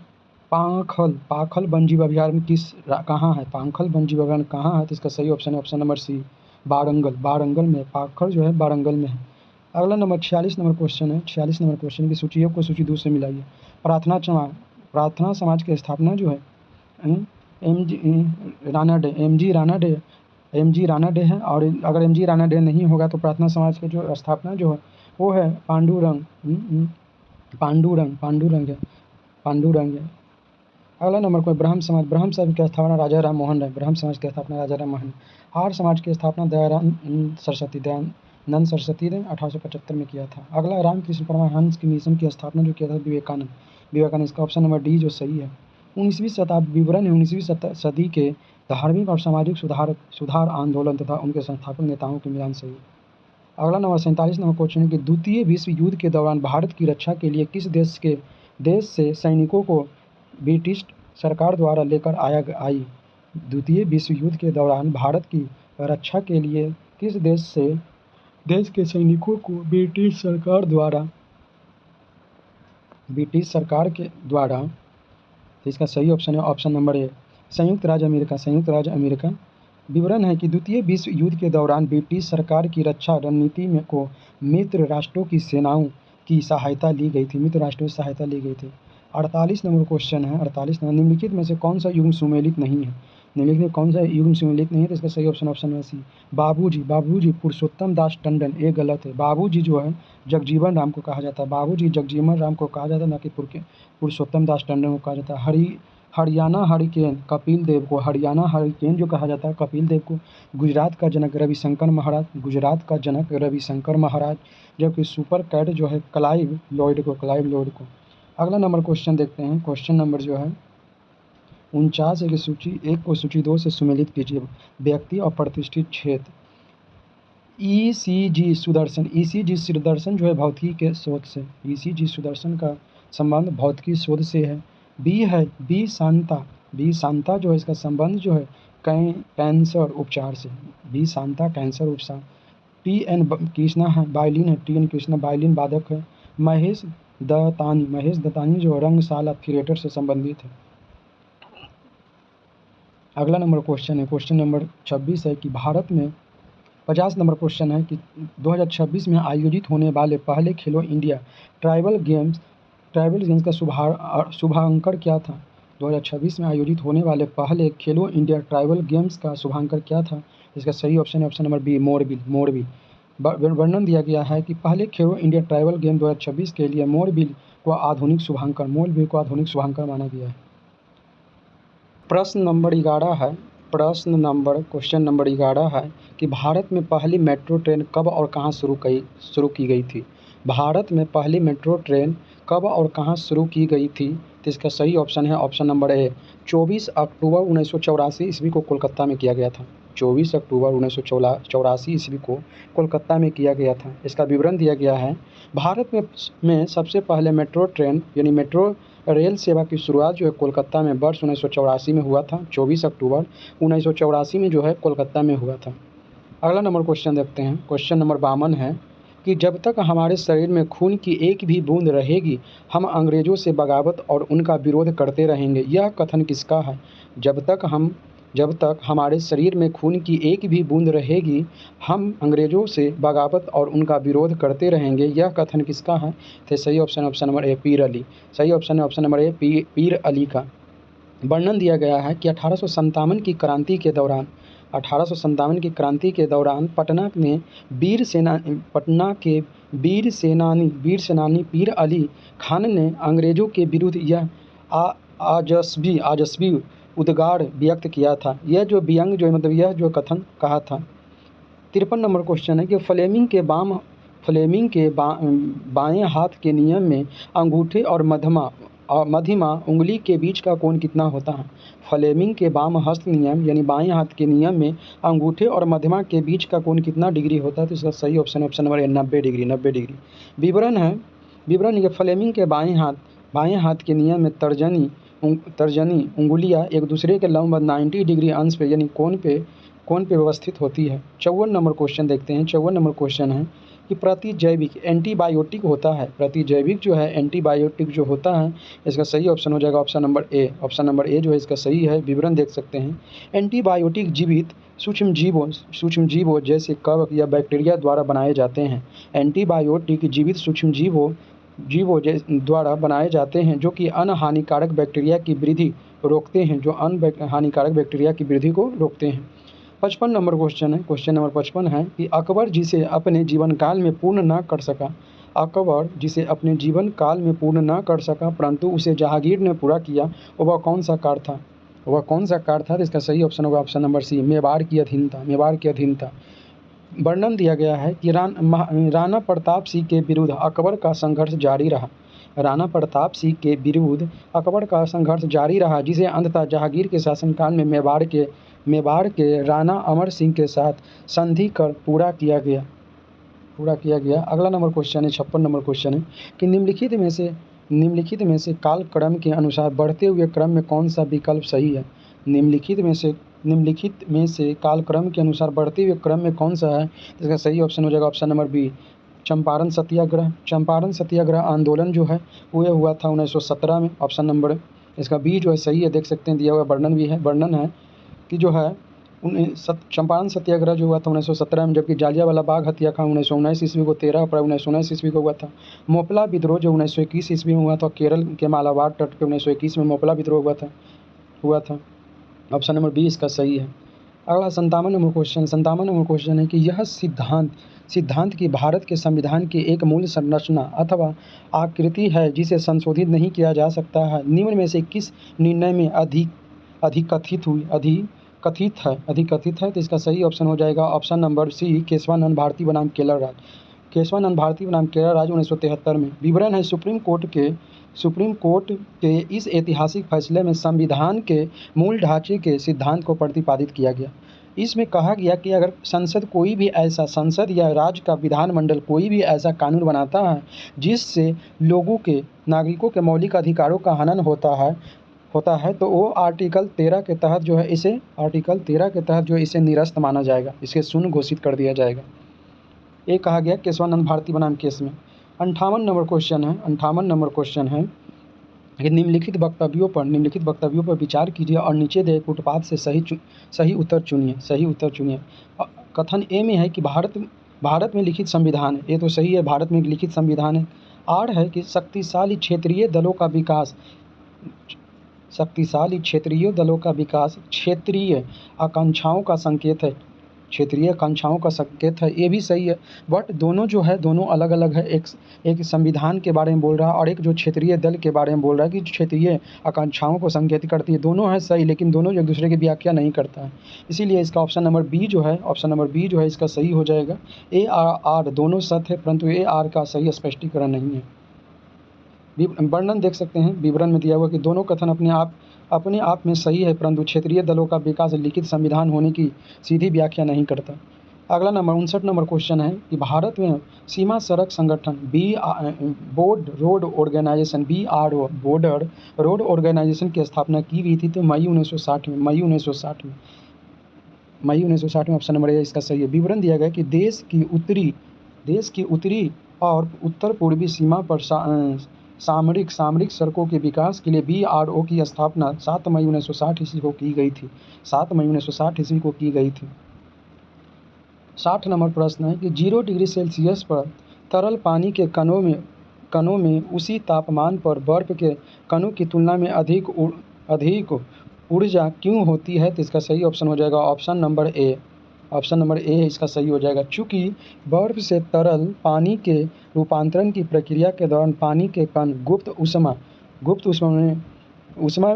पाखल वन जीव अभयारण्य कहाँ है? पाखल वन जीव अभयारण्य कहाँ है? तो इसका सही ऑप्शन है ऑप्शन नंबर सी, बारंगल में। पाखल जो है बारंगल में है। अगला नंबर 46 नंबर क्वेश्चन है। 46 नंबर क्वेश्चन की सूची 1 को सूची 2 से मिलाइए। प्रार्थना समाज की स्थापना जो है एम जी राणा डे है, और अगर एम जी राणा डे नहीं होगा तो प्रार्थना समाज की जो स्थापना जो है वो है पांडुरंग है। अगला नंबर को ब्रह्म समाज की स्थापना राजा राम मोहन राय, ब्रह्म समाज की स्थापना राजा राम मोहन। आर्य समाज की स्थापना दयानंद सरस्वती ने 1875 में किया था। अगला रामकृष्ण परमहंस की मिशन की स्थापना जो किया था विवेकानंद, इसका ऑप्शन नंबर डी जो सही है। 19वीं शताब्दी विवरण है 19वीं सदी के धार्मिक और सामाजिक सुधार आंदोलन तथा उनके संस्थापक नेताओं के मिलान सही है। अगला नंबर 47 नंबर क्वेश्चन है कि द्वितीय विश्व युद्ध के दौरान भारत की रक्षा के लिए किस देश से सैनिकों को ब्रिटिश सरकार द्वारा लेकर आई? द्वितीय विश्व युद्ध के दौरान भारत की रक्षा के लिए किस देश के सैनिकों को ब्रिटिश सरकार के द्वारा, तो इसका सही ऑप्शन है ऑप्शन नंबर ए, संयुक्त राज्य अमेरिका। विवरण है कि द्वितीय विश्व युद्ध के दौरान ब्रिटिश सरकार की रक्षा रणनीति में को मित्र राष्ट्रों की सेनाओं की सहायता ली गई थी। 48 नंबर क्वेश्चन है। 48 नंबर निम्नलिखित में से कौन सा युग्म सुमेलित नहीं है? तो इसका सही ऑप्शन नंबर सी, बाबूजी पुरुषोत्तम दास टंडन, ये गलत है। बाबूजी जो है जगजीवन राम को कहा जाता है, न कि पुरुषोत्तम दास टंडन को कहा जाता है। हरियाणा हरिकेन जो कहा जाता है कपिल देव को। गुजरात का जनक रविशंकर महाराज, जबकि सुपर कैट जो है क्लाइव लॉयड को। अगला नंबर क्वेश्चन देखते हैं। क्वेश्चन नंबर जो है 49 है कि सूची 1 को सूची 2 से सुमेलित कीजिए। व्यक्ति और प्रतिष्ठित क्षेत्र, ECG सुदर्शन, ECG सुदर्शन जो है भौतिकी के शोध से, ECG सुदर्शन का संबंध भौतिकी शोध से है। बी है बी शांता, बी शांता जो है इसका संबंध जो है कैंसर उपचार से, बी शांता कैंसर उपचार। TN कृष्णा है वायलिन है, TN कृष्णा वायलिन वादक है। महेश दत्तानी जो रंगशाला थिएटर से संबंधित है। अगला नंबर क्वेश्चन है, क्वेश्चन नंबर 26 है कि भारत में 50 नंबर क्वेश्चन है कि 2026 में आयोजित होने वाले पहले खेलो इंडिया ट्राइबल गेम्स का शुभांकर क्या था। 2026 में आयोजित होने वाले पहले खेलो इंडिया ट्राइबल गेम्स का शुभांकर क्या था। इसका सही ऑप्शन है ऑप्शन नंबर बी, मोरबिल। वर्णन दिया गया है कि पहले खेलो इंडिया ट्राइबल गेम 2026 के लिए मोरबिल को आधुनिक शुभांकर माना गया है। क्वेश्चन नंबर 11 है कि भारत में पहली मेट्रो ट्रेन कब और कहाँ शुरू की गई थी। भारत में पहली मेट्रो ट्रेन कब और कहाँ शुरू की गई थी। तो इसका सही ऑप्शन है ऑप्शन नंबर ए, 24 अक्टूबर 1984 ईस्वी को कोलकाता में किया गया था। 24 अक्टूबर 1984 ईस्वी को कोलकाता में किया गया था। इसका विवरण दिया गया है। भारत में सबसे पहले मेट्रो ट्रेन यानी मेट्रो रेल सेवा की शुरुआत जो है कोलकाता में वर्ष 1984 में हुआ था। 24 अक्टूबर 1984 में जो है कोलकाता में हुआ था। अगला नंबर क्वेश्चन देखते हैं। क्वेश्चन नंबर 52 है कि जब तक हमारे शरीर में खून की एक भी बूंद रहेगी हम अंग्रेज़ों से बगावत और उनका विरोध करते रहेंगे। यह कथन किसका है। जब तक हमारे शरीर में खून की एक भी बूंद रहेगी हम अंग्रेज़ों से बगावत और उनका विरोध करते रहेंगे। यह कथन किसका है। तो सही ऑप्शन नंबर ए, पीर अली। सही ऑप्शन है ऑप्शन नंबर ए, पीर अली का। वर्णन दिया गया है कि 1857 की क्रांति के दौरान पटना के वीर सेनानी पीर अली खान ने अंग्रेज़ों के विरुद्ध यह आजस्वी उद्गार व्यक्त किया था। यह जो व्यंग जो मतलब यह जो कथन कहा था। 53 नंबर क्वेश्चन है कि फ्लेमिंग के बाएं हाथ के नियम में अंगूठे और मध्यमा उंगली के बीच का कोण कितना होता है। फ्लेमिंग के वाम हस्त नियम यानी बाएं हाथ के नियम में अंगूठे और मध्यमा के बीच का कोण कितना डिग्री होता है। तो इसका सही ऑप्शन नंबर ए, 90 डिग्री। विवरण है फ्लेमिंग के बाएं हाथ के नियम में तर्जनी उंगलियां एक दूसरे के लंबवत 90 डिग्री अंश पे यानी कोण पे व्यवस्थित होती है। 54 नंबर क्वेश्चन देखते हैं। 54 नंबर क्वेश्चन है कि प्रतिजैविक एंटीबायोटिक होता है। प्रतिजैविक जो है एंटीबायोटिक जो होता है इसका सही ऑप्शन हो जाएगा ऑप्शन नंबर ए। ऑप्शन नंबर ए जो है इसका सही है। विवरण देख सकते हैं। एंटीबायोटिक जीवित सूक्ष्म जीवों जैसे कवक या बैक्टीरिया द्वारा बनाए जाते हैं। एंटीबायोटिक जीवित सूक्ष्म जीवों द्वारा बनाए जाते हैं जो कि अनहानिकारक बैक्टीरिया की वृद्धि रोकते हैं को रोकते हैं। 55 नंबर क्वेश्चन है। क्वेश्चन नंबर 55 है कि अकबर जिसे अपने जीवन काल में पूर्ण न कर सका परंतु उसे जहांगीर ने पूरा किया वह कौन सा कार्य था। तो इसका सही ऑप्शन होगा ऑप्शन नंबर सी, मेवाड़ की अधीनता। वर्णन दिया गया है कि राणा प्रताप सिंह के विरुद्ध अकबर का संघर्ष जारी रहा जिसे अंततः जहांगीर के शासनकाल में मेवाड़ के राणा अमर सिंह के साथ संधि कर पूरा किया गया। अगला नंबर क्वेश्चन है 56 नंबर क्वेश्चन है कि निम्नलिखित में से कालक्रम के अनुसार बढ़ते हुए क्रम में कौन सा विकल्प सही है। निम्नलिखित में से कालक्रम के अनुसार बढ़ते हुए क्रम में कौन सा है। इसका सही ऑप्शन हो जाएगा ऑप्शन नंबर बी, चंपारण सत्याग्रह आंदोलन जो है वो हुआ था 1917 में। ऑप्शन नंबर इसका बी जो है सही है। देख सकते हैं दिया हुआ वर्णन है कि जो है चंपारण सत्याग्रह जो हुआ था 1917 में, जबकि जालियांवाला बाग हत्याकांड 1919 ईस्वी को 13 अप्रैल 1919 ईस्वी को हुआ था। मोपला विद्रोह जो 1921 ईस्वी में हुआ था। केरल के मालाबार तट पे 1921 में मोपला विद्रोह हुआ था। ऑप्शन नंबर बी इसका सही है। अगला 57 नंबर क्वेश्चन है कि यह सिद्धांत की भारत के संविधान की एक मूल संरचना अथवा आकृति है जिसे संशोधित नहीं किया जा सकता है। निम्न में से किस निर्णय में अधिकथित है। तो इसका सही ऑप्शन हो जाएगा option number C, Keshavananda Bharati बनाम केरल राज्य 1973 में। विवरण है सुप्रीम कोर्ट के इस ऐतिहासिक फैसले में संविधान के मूल ढांचे के सिद्धांत को प्रतिपादित किया गया। इसमें कहा गया कि अगर संसद या राज्य का विधानमंडल कोई भी ऐसा कानून बनाता है जिससे लोगों के नागरिकों के मौलिक अधिकारों का हनन होता है तो वो आर्टिकल 13 के तहत जो है इसे निरस्त माना जाएगा, इसे शून्य घोषित कर दिया जाएगा। ये कहा गया केशवानंद भारती बनाम केस में। 58 नंबर क्वेश्चन है कि निम्नलिखित वक्तव्यों पर विचार कीजिए और नीचे दिए फुटपाथ से सही उत्तर चुनिए। कथन ए में है कि भारत में लिखित संविधान है, ये तो सही है, भारत में लिखित संविधान है। आर है कि शक्तिशाली क्षेत्रीय दलों का विकास क्षेत्रीय आकांक्षाओं का संकेत है, ये भी सही है। बट दोनों अलग अलग है, एक संविधान के बारे में बोल रहा है और एक जो क्षेत्रीय दल के बारे में बोल रहा है कि क्षेत्रीय आकांक्षाओं को संकेत करती है। दोनों है सही, लेकिन दोनों एक दूसरे की व्याख्या नहीं करता है, इसीलिए इसका ऑप्शन नंबर बी जो है इसका सही हो जाएगा। ए आर दोनों सत्य है, परंतु ए आर का सही स्पष्टीकरण नहीं है। वर्णन देख सकते हैं, विवरण में दिया हुआ कि दोनों कथन अपने आप में सही है, परंतु क्षेत्रीय दलों का विकास लिखित संविधान होने की सीधी व्याख्या नहीं करता। अगला 59 नंबर क्वेश्चन है कि भारत में सीमा सड़क संगठन बॉर्डर रोड ऑर्गेनाइजेशन की स्थापना की गई थी तो मई 1960 में। ऑप्शन नंबर ए इसका सही है। विवरण दिया गया कि देश की उत्तरी और उत्तर पूर्वी सीमा पर सामरिक सड़कों के विकास के लिए BRO की स्थापना 7 मई 1960 ईस्वी को की गई थी। 60 नंबर प्रश्न है कि 0 डिग्री सेल्सियस पर तरल पानी के कणों में उसी तापमान पर बर्फ के कणों की तुलना में अधिक ऊर्जा क्यों होती है, तो इसका सही ऑप्शन हो जाएगा ऑप्शन नंबर ए इसका सही हो जाएगा। चूँकि बर्फ से तरल पानी के रूपांतरण की प्रक्रिया के दौरान पानी के कण गुप्त ऊष्मा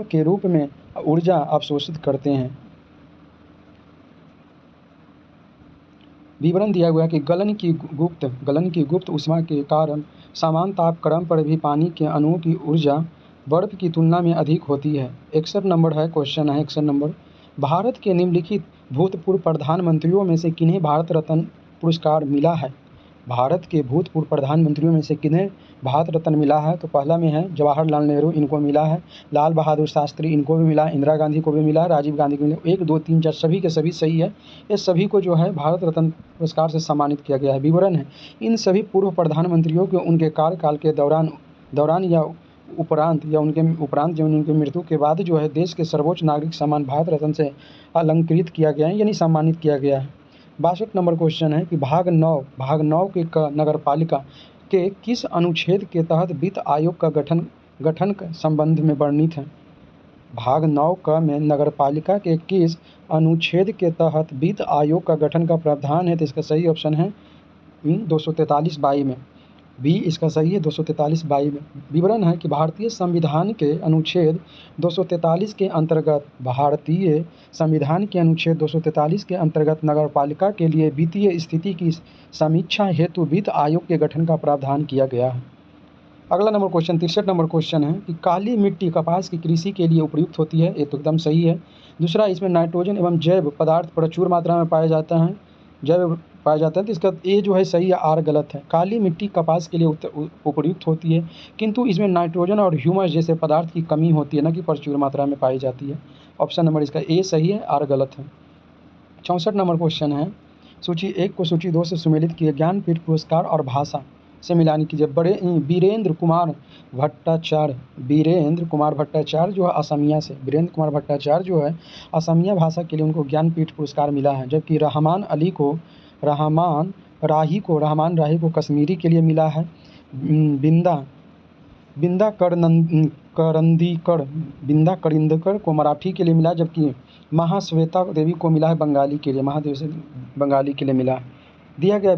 के रूप में ऊर्जा अवशोषित करते हैं। विवरण दिया हुआ है कि गलन की गुप्त ऊष्मा के कारण समान तापक्रम पर भी पानी के अणुओं की ऊर्जा बर्फ की तुलना में अधिक होती है। 61 नंबर है क्वेश्चन है 61 नंबर, भारत के निम्नलिखित भूतपूर्व प्रधानमंत्रियों में से किन्हें भारत रत्न पुरस्कार मिला है? भारत के भूतपूर्व प्रधानमंत्रियों में से किन्हें भारत रत्न मिला है? तो पहला में है जवाहरलाल नेहरू, इनको मिला है। लाल बहादुर शास्त्री, इनको भी मिला। इंदिरा गांधी को भी मिला। राजीव गांधी को मिला। 1, 2, 3, 4 सभी के सभी सही है। ये सभी को जो है भारत रत्न पुरस्कार से सम्मानित किया गया है। विवरण है, इन सभी पूर्व प्रधानमंत्रियों को उनके कार्यकाल के दौरान या उपरांत जो उनकी मृत्यु के बाद जो है देश के सर्वोच्च नागरिक सम्मान भारत रत्न से अलंकृत किया गया है, यानी सम्मानित किया गया है। 62 नंबर क्वेश्चन है कि भाग 9 के नगरपालिका के किस अनुच्छेद के तहत वित्त आयोग का गठन के संबंध में वर्णित है? भाग 9 का में नगरपालिका के किस अनुच्छेद के तहत वित्त आयोग का गठन का प्रावधान है? तो इसका सही ऑप्शन है 243(22) में। बी इसका सही है 243(22) में। विवरण है कि भारतीय संविधान के अनुच्छेद 243 के अंतर्गत नगरपालिका के लिए वित्तीय स्थिति की समीक्षा हेतु वित्त आयोग के गठन का प्रावधान किया गया है। अगला नंबर क्वेश्चन 63 नंबर क्वेश्चन है कि काली मिट्टी कपास की कृषि के लिए उपयुक्त होती है, ये तो एकदम सही है। दूसरा, इसमें नाइट्रोजन एवं जैव पदार्थ प्रचुर मात्रा में पाए जाते हैं, तो इसका ए जो है सही है, आर गलत है। काली मिट्टी कपास के लिए उपयुक्त होती है, किंतु इसमें नाइट्रोजन और ह्यूमस जैसे पदार्थ की कमी होती है, न कि प्रचुर मात्रा में पाई जाती है। ऑप्शन नंबर इसका ए सही है, आर गलत है। 64 नंबर क्वेश्चन है, सूची 1 को सूची 2 से सुमेलित किए, ज्ञानपीठ पुरस्कार और भाषा से मिलान कीजिए। वीरेंद्र कुमार भट्टाचार्य जो है असमिया से, असमिया भाषा के लिए उनको ज्ञानपीठ पुरस्कार मिला है। जबकि रहमान राही को कश्मीरी के लिए मिला है। बिंदा करिंदकर को मराठी के लिए मिला, जबकि महाश्वेता देवी को मिला है बंगाली के लिए, मिला। दिया गया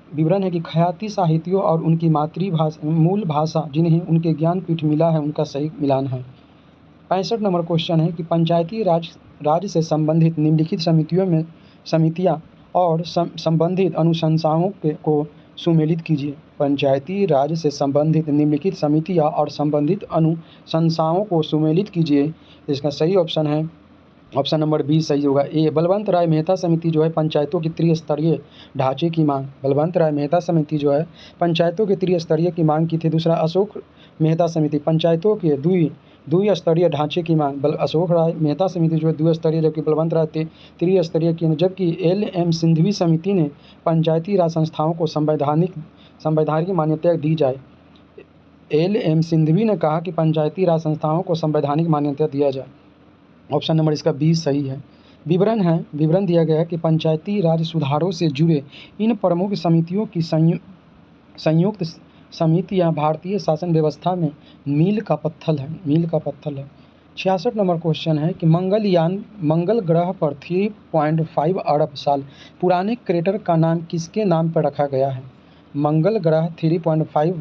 विवरण है कि खयाती साहित्यों और उनकी मूल भाषा जिन्हें उनके ज्ञानपीठ मिला है, उनका सही मिलान है। 65 नंबर क्वेश्चन है कि पंचायती राज से संबंधित निम्नलिखित समितियां और संबंधित अनुशंसाओं को सुमेलित कीजिए। पंचायती राज से संबंधित निम्नलिखित समितियां और संबंधित अनुशंसाओं को सुमेलित कीजिए। इसका सही ऑप्शन है ऑप्शन नंबर बी सही होगा। ए बलवंत राय मेहता समिति जो है पंचायतों की त्रिस्तरीय ढांचे की मांग, बलवंत राय मेहता समिति जो है पंचायतों के त्रिस्तरीय की मांग की थी। दूसरा अशोक मेहता समिति पंचायतों के द्विस्तरीय ढांचे की मांग, अशोक राय मेहता समिति जो है द्विस्तरीय, जबकि बलवंत राय त्रिस्तरीय की। जबकि एल.एम. सिंघवी समिति ने पंचायती राज संस्थाओं को संवैधानिक मान्यता दी जाए। एल.एम. सिंघवी ने कहा कि पंचायती राज संस्थाओं को संवैधानिक मान्यता दिया जाए। ऑप्शन नंबर इसका बी सही है। विवरण दिया गया है कि पंचायती राज सुधारों से जुड़े इन प्रमुख समितियों की संयुक्त समितियां भारतीय शासन व्यवस्था में मील का पत्थर है। 66 नंबर क्वेश्चन है कि मंगल ग्रह पर 3.5 अरब साल पुराने क्रेटर का नाम किसके नाम पर रखा गया है? मंगल ग्रह 3.5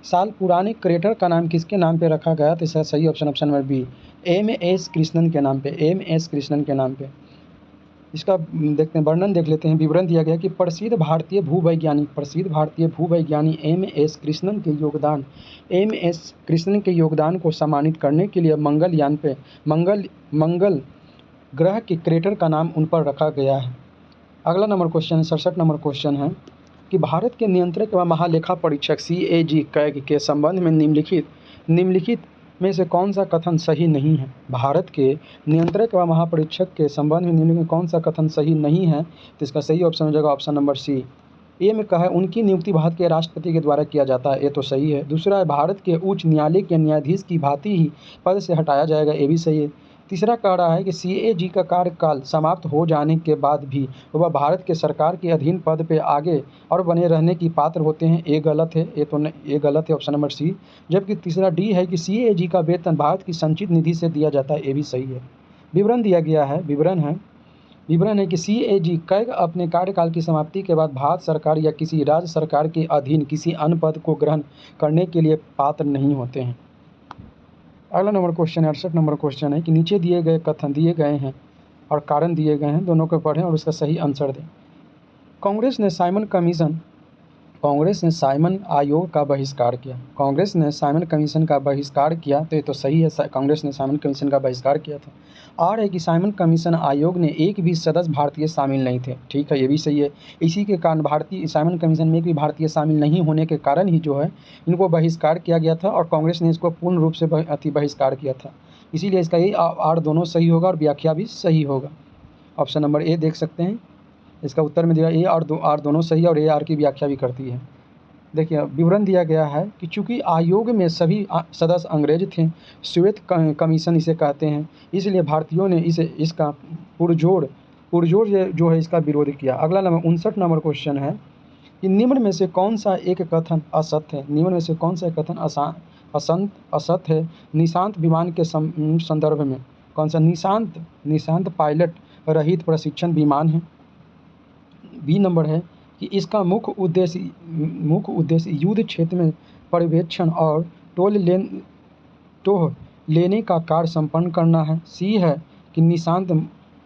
साल पुराने क्रेटर का नाम किसके नाम पे रखा गया? तो इसका सही option number B, M S. Krishnan के नाम पे। इसका देखते हैं, वर्णन देख लेते हैं। विवरण दिया गया कि प्रसिद्ध भारतीय भूवैज्ञानिक एम.एस. कृष्णन के योगदान को सम्मानित करने के लिए मंगल ग्रह के क्रेटर का नाम उन पर रखा गया है। अगला नंबर क्वेश्चन 67 नंबर क्वेश्चन है कि भारत के नियंत्रक व महालेखा परीक्षक CAG कैग के संबंध में निम्नलिखित में से कौन सा कथन सही नहीं है? भारत के नियंत्रक व महापरीक्षक के संबंध में निम्नलिखित में कौन सा कथन सही नहीं है? तो इसका सही ऑप्शन हो जाएगा ऑप्शन नंबर सी। ए में कहा है उनकी नियुक्ति भारत के राष्ट्रपति के द्वारा किया जाता है, ये तो सही है। दूसरा है भारत के उच्च न्यायालय के न्यायाधीश की भांति ही पद से हटाया जाएगा, ये भी सही है। तीसरा कह रहा है कि CAG का कार्यकाल समाप्त हो जाने के बाद भी वह भारत के सरकार के अधीन पद पे आगे और बने रहने की पात्र होते हैं, ये गलत है। ये गलत है, ऑप्शन नंबर सी। जबकि तीसरा डी है कि CAG का वेतन भारत की संचित निधि से दिया जाता है, ये भी सही है। विवरण दिया गया है, विवरण है कि CAG कैग अपने कार्यकाल की समाप्ति के बाद भारत सरकार या किसी राज्य सरकार के अधीन किसी अन्य पद को ग्रहण करने के लिए पात्र नहीं होते हैं। अगला नंबर क्वेश्चन 68 नंबर क्वेश्चन है कि नीचे दिए गए कथन दिए गए हैं और कारण दिए गए हैं, दोनों को पढ़ें और उसका सही आंसर दें। कांग्रेस ने साइमन आयोग का बहिष्कार किया। कांग्रेस ने साइमन कमीशन का बहिष्कार किया, तो ये तो सही है, कांग्रेस ने साइमन कमीशन का बहिष्कार किया था। और है कि साइमन कमीशन आयोग ने एक भी सदस्य भारतीय शामिल नहीं थे, ठीक है, ये भी सही है। इसी के कारण साइमन कमीशन में एक भी भारतीय शामिल नहीं होने के कारण ही जो है इनको बहिष्कार किया गया था और कांग्रेस ने इसको पूर्ण रूप से बहिष्कार किया था। इसीलिए इसका ए आर दोनों सही होगा और व्याख्या भी सही होगा। ऑप्शन नंबर ए देख सकते हैं, इसका उत्तर में दिया ए और आर दोनों सही और ए आर की व्याख्या भी करती है। देखिए विवरण दिया गया है कि चूंकि आयोग में सभी सदस्य अंग्रेज थे, श्वेत कमीशन इसे कहते हैं, इसलिए भारतीयों ने इसका पुरजोर जो है इसका विरोध किया। अगला नंबर 59 नंबर क्वेश्चन है कि निम्न में से कौन सा एक कथन असत्य है? निम्न में से कौन सा कथन असत्य है निशांत विमान के संदर्भ में? कौन सा? निशांत पायलट रहित प्रशिक्षण विमान है। बी नंबर है कि इसका मुख्य उद्देश्य युद्ध क्षेत्र में पर्यवेक्षण और टोह लेने का कार्य संपन्न करना है। सी है कि निशांत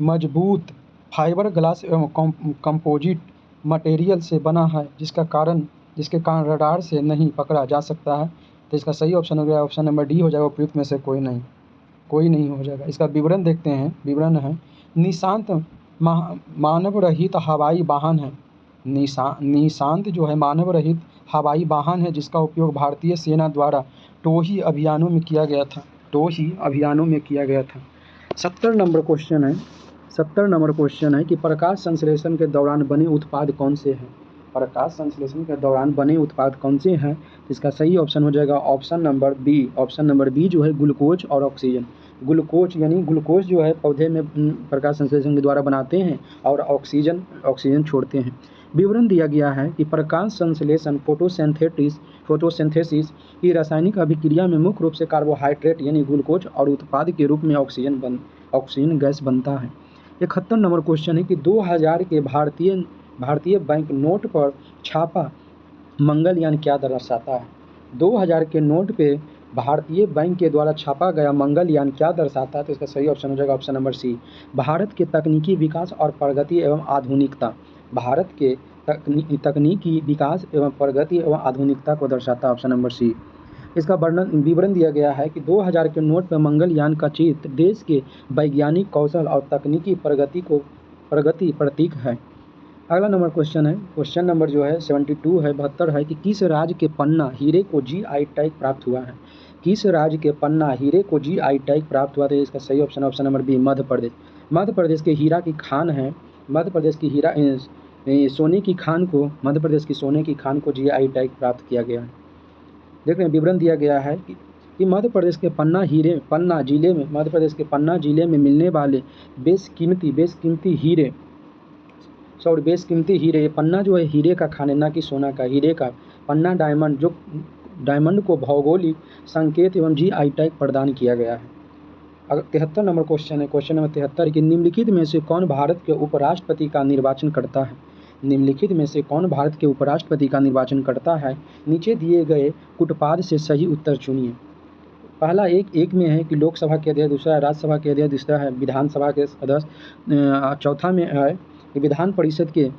मजबूत फाइबर ग्लास एवं कंपोजिट मटेरियल से बना है जिसके कारण रडार से नहीं पकड़ा जा सकता है। तो इसका सही ऑप्शन हो गया ऑप्शन नंबर डी हो जाएगा, उपयुक्त में से कोई नहीं हो जाएगा। इसका विवरण देखते हैं। विवरण है निशांत मानव रहित हवाई वाहन है। निशांत जो है मानव रहित हवाई वाहन है जिसका उपयोग भारतीय सेना द्वारा टोही अभियानों में किया गया था। 70 नंबर क्वेश्चन है कि प्रकाश संश्लेषण के दौरान बने उत्पाद कौन से हैं? प्रकाश संश्लेषण के दौरान बने उत्पाद कौन से हैं? इसका सही ऑप्शन हो जाएगा ऑप्शन नंबर बी जो है ग्लूकोज और ऑक्सीजन। ग्लूकोज जो है पौधे में प्रकाश संश्लेषण के द्वारा बनाते हैं और ऑक्सीजन छोड़ते हैं। विवरण दिया गया है कि प्रकाश संश्लेषण फोटोसिंथेसिस की रासायनिक अभिक्रिया में मुख्य रूप से कार्बोहाइड्रेट यानी ग्लूकोज और उत्पाद के रूप में ऑक्सीजन गैस बनता है। 71 नंबर क्वेश्चन है कि 2000 के भारतीय बैंक नोट पर छापा मंगलयान क्या दर्शाता है? 2000 के नोट पे भारतीय बैंक के द्वारा छापा गया मंगलयान क्या दर्शाता है? तो इसका सही ऑप्शन हो जाएगा ऑप्शन नंबर सी, भारत के तकनीकी विकास और प्रगति एवं आधुनिकता। भारत के तकनीकी विकास एवं प्रगति एवं आधुनिकता को दर्शाता है, ऑप्शन नंबर सी। इसका वर्णन विवरण दिया गया है कि 2000 के नोट पर मंगलयान का चित्र देश के वैज्ञानिक कौशल और तकनीकी प्रगति प्रतीक है। अगला नंबर क्वेश्चन है, क्वेश्चन नंबर जो है 72 है, 72 है कि किस राज्य के पन्ना हीरे को GI टैग प्राप्त हुआ है। किस राज्य के पन्ना हीरे को GI टैग प्राप्त हुआ था। इसका सही option option number B, Madhya Pradesh. Madhya Pradesh के हीरा की खान है, मध्य प्रदेश की सोने की खान को, मध्य प्रदेश की सोने की खान को GI टैग प्राप्त किया गया है। देख रहे हैं विवरण दिया गया है कि मध्य प्रदेश के पन्ना जिले में, मध्य प्रदेश के पन्ना जिले में मिलने वाले बेशकीमती हीरे, ये पन्ना जो है हीरे का खान है, ना कि सोना का, हीरे का पन्ना डायमंड, जो डायमंड को भौगोलिक संकेत एवं GI टैग प्रदान किया गया है। अगर 73 नंबर क्वेश्चन है, क्वेश्चन नंबर 73 कि निम्नलिखित में से कौन भारत के उपराष्ट्रपति का निर्वाचन करता है। निम्नलिखित में से कौन भारत के उपराष्ट्रपति का निर्वाचन करता है। नीचे दिए गए कुटपाद से सही उत्तर चुनिए। पहला एक में है कि लोकसभा के अध्यक्ष, दूसरा राज्यसभा के अध्यक्ष, तीसरा है विधानसभा के सदस्य, चौथा में है कि विधान परिषद के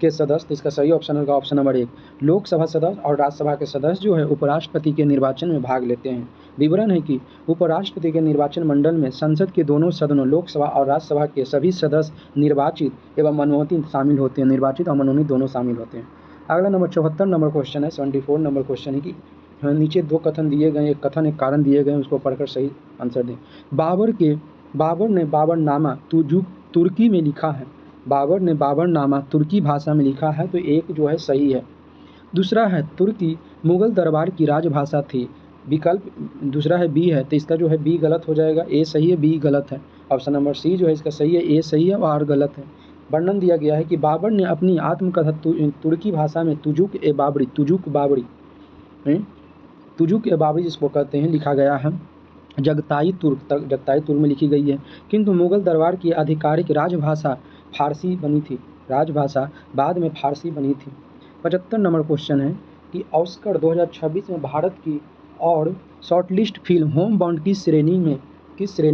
सदस्य। तो इसका सही ऑप्शन होगा ऑप्शन नंबर 1। लोकसभा सदस्य और राज्यसभा के सदस्य जो है उपराष्ट्रपति के निर्वाचन में भाग लेते हैं। विवरण है कि उपराष्ट्रपति के निर्वाचन मंडल में संसद के दोनों सदनों लोकसभा और राज्यसभा के सभी सदस्य निर्वाचित एवं मनोनीत शामिल होते हैं, निर्वाचित और मनोनीत दोनों शामिल होते हैं। अगला नंबर 74 नंबर क्वेश्चन है, 74 नंबर क्वेश्चन है कि नीचे 2 कथन दिए गए, एक कथन एक कारण दिए गए, उसको पढ़कर सही आंसर दें। बाबर ने बाबरनामा तुर्की में लिखा है। बाबर ने बाबरनामा तुर्की भाषा में लिखा है, तो एक जो है सही है। दूसरा है तुर्की मुगल दरबार की राजभाषा थी। विकल्प दूसरा है बी है, तो इसका जो है बी गलत हो जाएगा, ए सही है, बी गलत है। ऑप्शन नंबर सी जो है इसका सही है, ए सही है और आर गलत है। वर्णन दिया गया है कि बाबर ने अपनी आत्मकथा तुर्की भाषा में तुजुक ए बाबरी जिसको कहते हैं लिखा गया है। जगताई तुर्क में लिखी गई है, किंतु मुगल दरबार की आधिकारिक राजभाषा फारसी बनी थी, राजभाषा बाद में फारसी बनी थी। 75 नंबर क्वेश्चन है कि ऑस्कर 2026 में भारत की और शॉर्टलिस्ट फिल्म होम बाउंड किस श्रेणी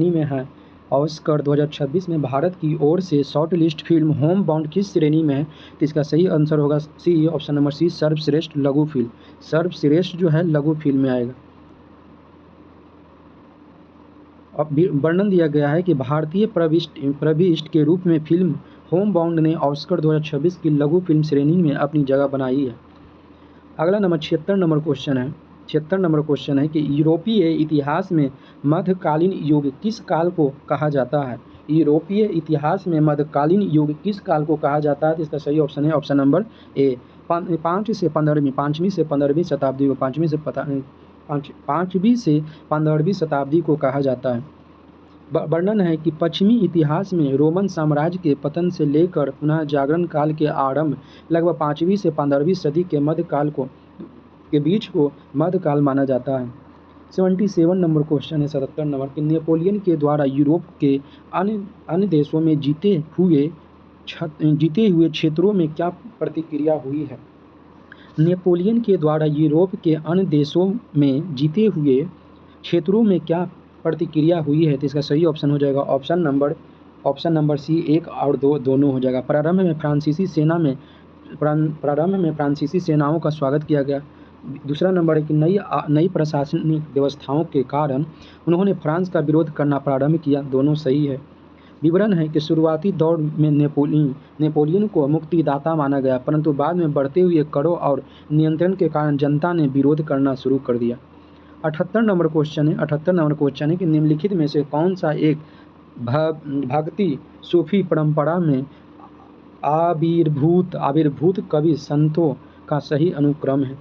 में है। ऑस्कर 2026 में भारत की ओर से शॉर्टलिस्ट फिल्म होम बाउंड किस श्रेणी में है। तो इसका सही आंसर होगा सी, ऑप्शन नंबर सी, सर्वश्रेष्ठ लघु फिल्म। सर्वश्रेष्ठ जो है लघु फिल्म में आएगा। अब वर्णन दिया गया है कि भारतीय प्रविष्ट के रूप में फिल्म होम बाउंड ने ऑस्कर 2026 की लघु फिल्म श्रेणी में अपनी जगह बनाई है। अगला नंबर 76 नंबर क्वेश्चन है, 76 नंबर क्वेश्चन है कि यूरोपीय इतिहास में मध्यकालीन युग किस काल को कहा जाता है। यूरोपीय इतिहास में मध्यकालीन युग किस काल को कहा जाता है। तो इसका सही ऑप्शन है ऑप्शन नंबर ए, 5वीं से 15वीं शताब्दी को 5वीं से 15वीं शताब्दी को कहा जाता है। वर्णन है कि पश्चिमी इतिहास में रोमन साम्राज्य के पतन से लेकर पुनः जागरण काल के आरंभ लगभग 5वीं से 15वीं सदी के मध्यकाल के बीच को मध्यकाल माना जाता है। 77 नंबर क्वेश्चन है, 77 नंबर कि नेपोलियन के द्वारा यूरोप के अन्य देशों में जीते हुए क्षेत्रों में क्या प्रतिक्रिया हुई है। नेपोलियन के द्वारा यूरोप के अन्य देशों में जीते हुए क्षेत्रों में क्या प्रतिक्रिया हुई है। तो इसका सही ऑप्शन हो जाएगा ऑप्शन नंबर सी, 1 और 2 दोनों हो जाएगा। प्रारंभ में फ्रांसीसी सेनाओं का स्वागत किया गया। दूसरा नंबर है कि नई प्रशासनिक व्यवस्थाओं के कारण उन्होंने फ्रांस का विरोध करना प्रारंभ किया, दोनों सही है। विवरण है कि शुरुआती दौर में नेपोलियन को मुक्तिदाता माना गया, परंतु बाद में बढ़ते हुए करों और नियंत्रण के कारण जनता ने विरोध करना शुरू कर दिया। 78 नंबर क्वेश्चन है कि निम्नलिखित में से कौन सा एक भक्ति सूफी परंपरा में आविर्भूत कवि संतों का सही अनुक्रम है।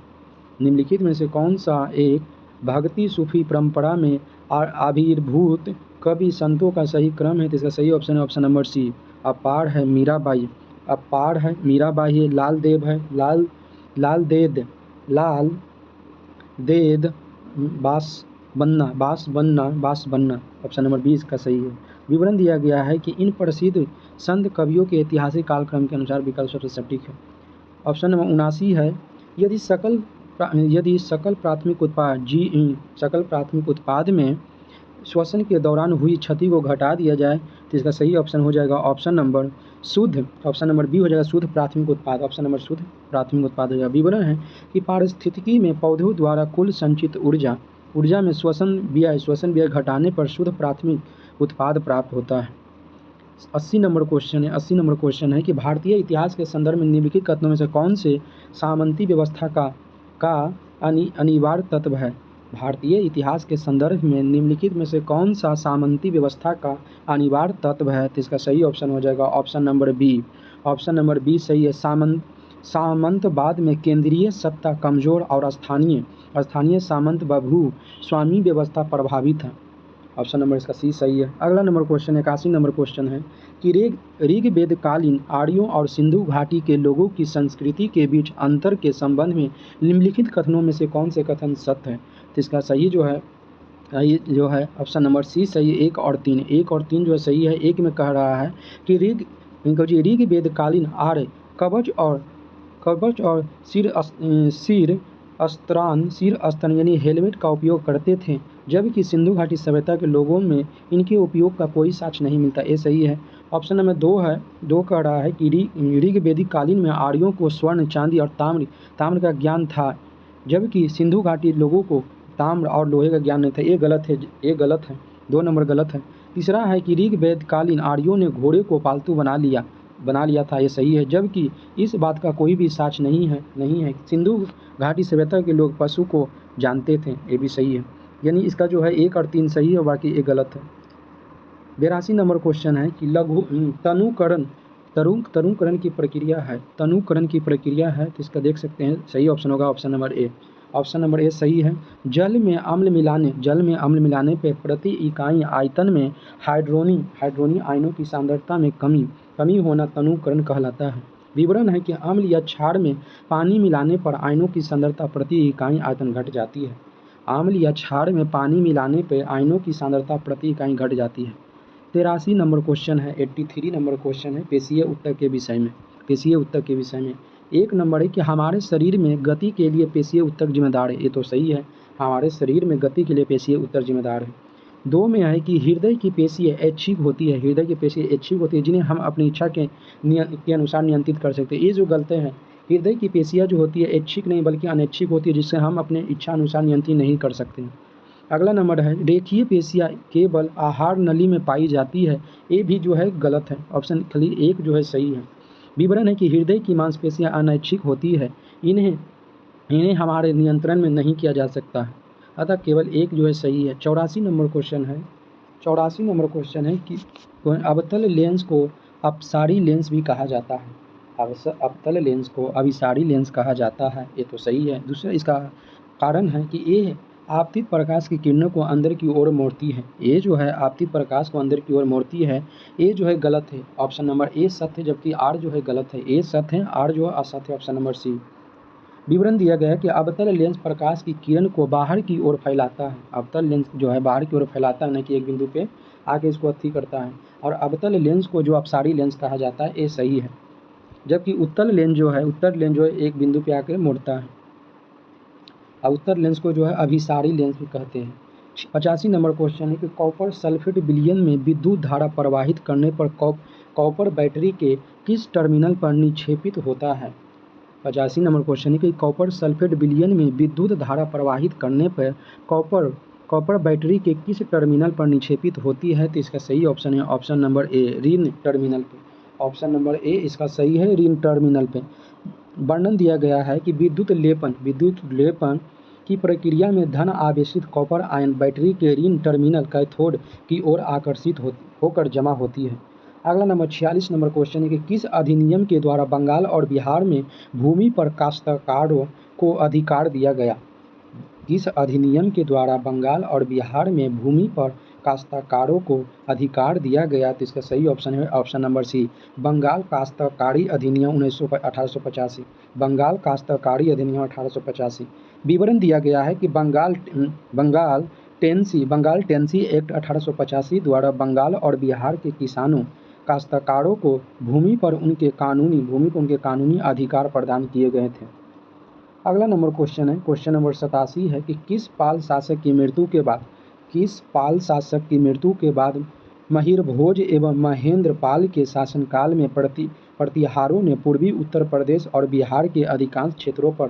निम्नलिखित में से कौन सा एक भक्ति सूफी परंपरा में आविर्भूत कवि संतों का सही क्रम है। तो इसका सही ऑप्शन है ऑप्शन नंबर सी, अपार है मीराबाई है, लाल देद बास बन्ना ऑप्शन नंबर 20 का सही है। विवरण दिया गया है कि इन प्रसिद्ध संत कवियों के ऐतिहासिक कालक्रम के अनुसार विकल्प सबसे सटीक है। ऑप्शन नंबर 79 है, यदि सकल प्राथमिक उत्पाद में श्वसन के दौरान हुई क्षति को घटा दिया जाए तो इसका सही ऑप्शन हो जाएगा ऑप्शन नंबर शुद्ध, ऑप्शन नंबर बी हो जाएगा शुद्ध प्राथमिक उत्पाद, ऑप्शन नंबर शुद्ध प्राथमिक उत्पाद हो जाएगा। विवरण है कि पारिस्थितिकी में पौधों द्वारा कुल संचित ऊर्जा में श्वसन व्यय घटाने पर शुद्ध प्राथमिक उत्पाद प्राप्त होता है। 80 नंबर क्वेश्चन है कि भारतीय इतिहास के संदर्भ में निम्नलिखित कथनों में से कौन से सामंती व्यवस्था का अनिवार्य तत्व है। भारतीय इतिहास के संदर्भ में निम्नलिखित में से कौन सा सामंती व्यवस्था का अनिवार्य तत्व है, तो इसका सही ऑप्शन हो जाएगा option number B. Option number B सही है। सामंतवाद में केंद्रीय सत्ता कमजोर और स्थानीय सामंत व भू स्वामी व्यवस्था प्रभावित है। ऑप्शन नंबर इसका सी सही है। अगला नंबर क्वेश्चन 81 नंबर क्वेश्चन है कि ऋग्वेद कालीन आर्यों और सिंधु घाटी के लोगों की संस्कृति के बीच अंतर के संबंध में निम्नलिखित कथनों में से कौन से कथन सत्य है, तो इसका सही जो है ऑप्शन नंबर सी सही है। 1 और 3 जो है सही है। एक में कह रहा है कि ऋग्वेद कालीन आर्य कवच और सिर अस्त्र यानी हेलमेट का उपयोग करते थे, जबकि सिंधु घाटी सभ्यता के लोगों में इनके उपयोग का कोई साक्ष्य नहीं मिलता। ये सही है। ऑप्शन नंबर 2 कह रहा है कि ऋग्वेदिक कालीन में आर्यों को स्वर्ण, चांदी और ताम्र का ज्ञान था, जबकि सिंधु घाटी लोगों को ताम्र और लोहे का ज्ञान नहीं था। ये गलत है। 2 नंबर गलत है। तीसरा है कि ऋग्वेद कालीन आर्यों ने घोड़े को पालतू बना लिया था। ये सही है, जबकि इस बात का कोई भी साक्ष्य नहीं है। सिंधु घाटी सभ्यता के लोग पशु को जानते थे। ये भी सही है। यानी इसका जो है 1 और 3 सही है, बाकी ये गलत है। 82 नंबर क्वेश्चन है कि तनुकरण की प्रक्रिया है, तो इसका देख सकते हैं सही ऑप्शन होगा ऑप्शन नंबर ए सही है। जल में अम्ल मिलाने पे प्रति इकाई आयतन में हाइड्रोनी आयनों की सांद्रता में कमी होना तनुकरण कहलाता है। विवरण है कि अम्ल या क्षार में पानी मिलाने पर आयनों की सांद्रता प्रति इकाई आयतन घट जाती है। अम्ल या क्षार में पानी मिलाने पर आयनों की सांद्रता प्रति इकाई घट जाती है। 83 नंबर क्वेश्चन है 83 नंबर क्वेश्चन है पेशीय उत्तर के विषय में। 1 नंबर है कि हमारे शरीर में गति के लिए पेशीय उत्तक जिम्मेदार है। ये तो सही है, हमारे शरीर में गति के लिए पेशीय उत्तक जिम्मेदार है। 2 में है कि हृदय की पेशी ऐच्छिक होती है, जिन्हें हम अपनी इच्छा के अनुसार नियंत्रित कर सकते हैं। ये जो गलत है, हृदय की पेशियाँ जो होती है ऐच्छिक नहीं बल्कि अनैच्छिक होती है, जिससे हम अपने इच्छा अनुसार नियंत्रित नहीं कर सकते। अगला नंबर है रेखीय पेशियाँ केवल आहार नली में पाई जाती है। ये भी जो है गलत है, ऑप्शन खाली 1 जो है सही है। विवरण है कि हृदय की मांसपेशियाँ अनैच्छिक होती है, इन्हें हमारे नियंत्रण में नहीं किया जा सकता है, अतः केवल 1 जो है सही है। 84 नंबर क्वेश्चन है कि अवतल लेंस को अपसारी लेंस भी कहा जाता है। अवतल लेंस को अभिसारी लेंस कहा जाता है। ये तो सही है। दूसरा इसका कारण है कि ये आपतित प्रकाश की किरणों को अंदर की ओर मोड़ती है। ये जो है आपतित प्रकाश को अंदर की ओर मोड़ती है, ये जो है गलत है। ऑप्शन नंबर ए सत्य है, जबकि आर जो है गलत है। ए सत्य है, आर जो है असत्य है, ऑप्शन नंबर सी। विवरण दिया गया है कि अवतल लेंस प्रकाश की किरण को बाहर की ओर फैलाता है। अवतल लेंस जो है बाहर की ओर फैलाता है, न कि एक बिंदु पे आके इसको अथी करता है। और अवतल लेंस को जो अपसारी लेंस कहा जाता है, ये सही है। जबकि उत्तल लेंस जो है एक बिंदु पे आकर मुड़ता है। उत्तर लेंस को जो है अभिसारी लेंस भी कहते हैं। 85 नंबर क्वेश्चन है कि कॉपर सल्फेट विलयन में विद्युत धारा प्रवाहित करने पर कॉपर बैटरी के किस टर्मिनल पर निक्षेपित होता है। 85 नंबर क्वेश्चन है कि कॉपर सल्फेट विलयन में विद्युत धारा प्रवाहित करने पर कॉपर बैटरी के किस टर्मिनल पर निक्षेपित होती है, तो इसका सही ऑप्शन है ऑप्शन नंबर ए ऋण टर्मिनल पे। ऑप्शन नंबर ए इसका सही है, ऋण टर्मिनल पे। वर्णन दिया गया है कि विद्युत लेपन की प्रक्रिया में धन आवेशित कॉपर आयन बैटरी के ऋण टर्मिनल कैथोड की ओर आकर्षित होकर जमा होती है। अगला नंबर 46 नंबर क्वेश्चन है कि किस अधिनियम के द्वारा बंगाल और बिहार में भूमि पर काश्तकारों को अधिकार दिया गया। किस अधिनियम के द्वारा बंगाल और बिहार में भूमि पर काश्तकारों को अधिकार दिया गया, तो इसका सही ऑप्शन है ऑप्शन नंबर सी बंगाल काश्तकारी अधिनियम 1885। बंगाल काश्तकारी अधिनियम 1885। विवरण दिया गया है कि बंगाल टेंसी एक्ट 1885 द्वारा बंगाल और बिहार के किसानों काश्तकारों को भूमि पर उनके कानूनी अधिकार प्रदान किए गए थे। अगला नंबर क्वेश्चन नंबर 87 है कि किस पाल शासक की मृत्यु के बाद महिर भोज एवं महेंद्र पाल के शासनकाल में प्रतिहारों ने पूर्वी उत्तर प्रदेश और बिहार के अधिकांश क्षेत्रों पर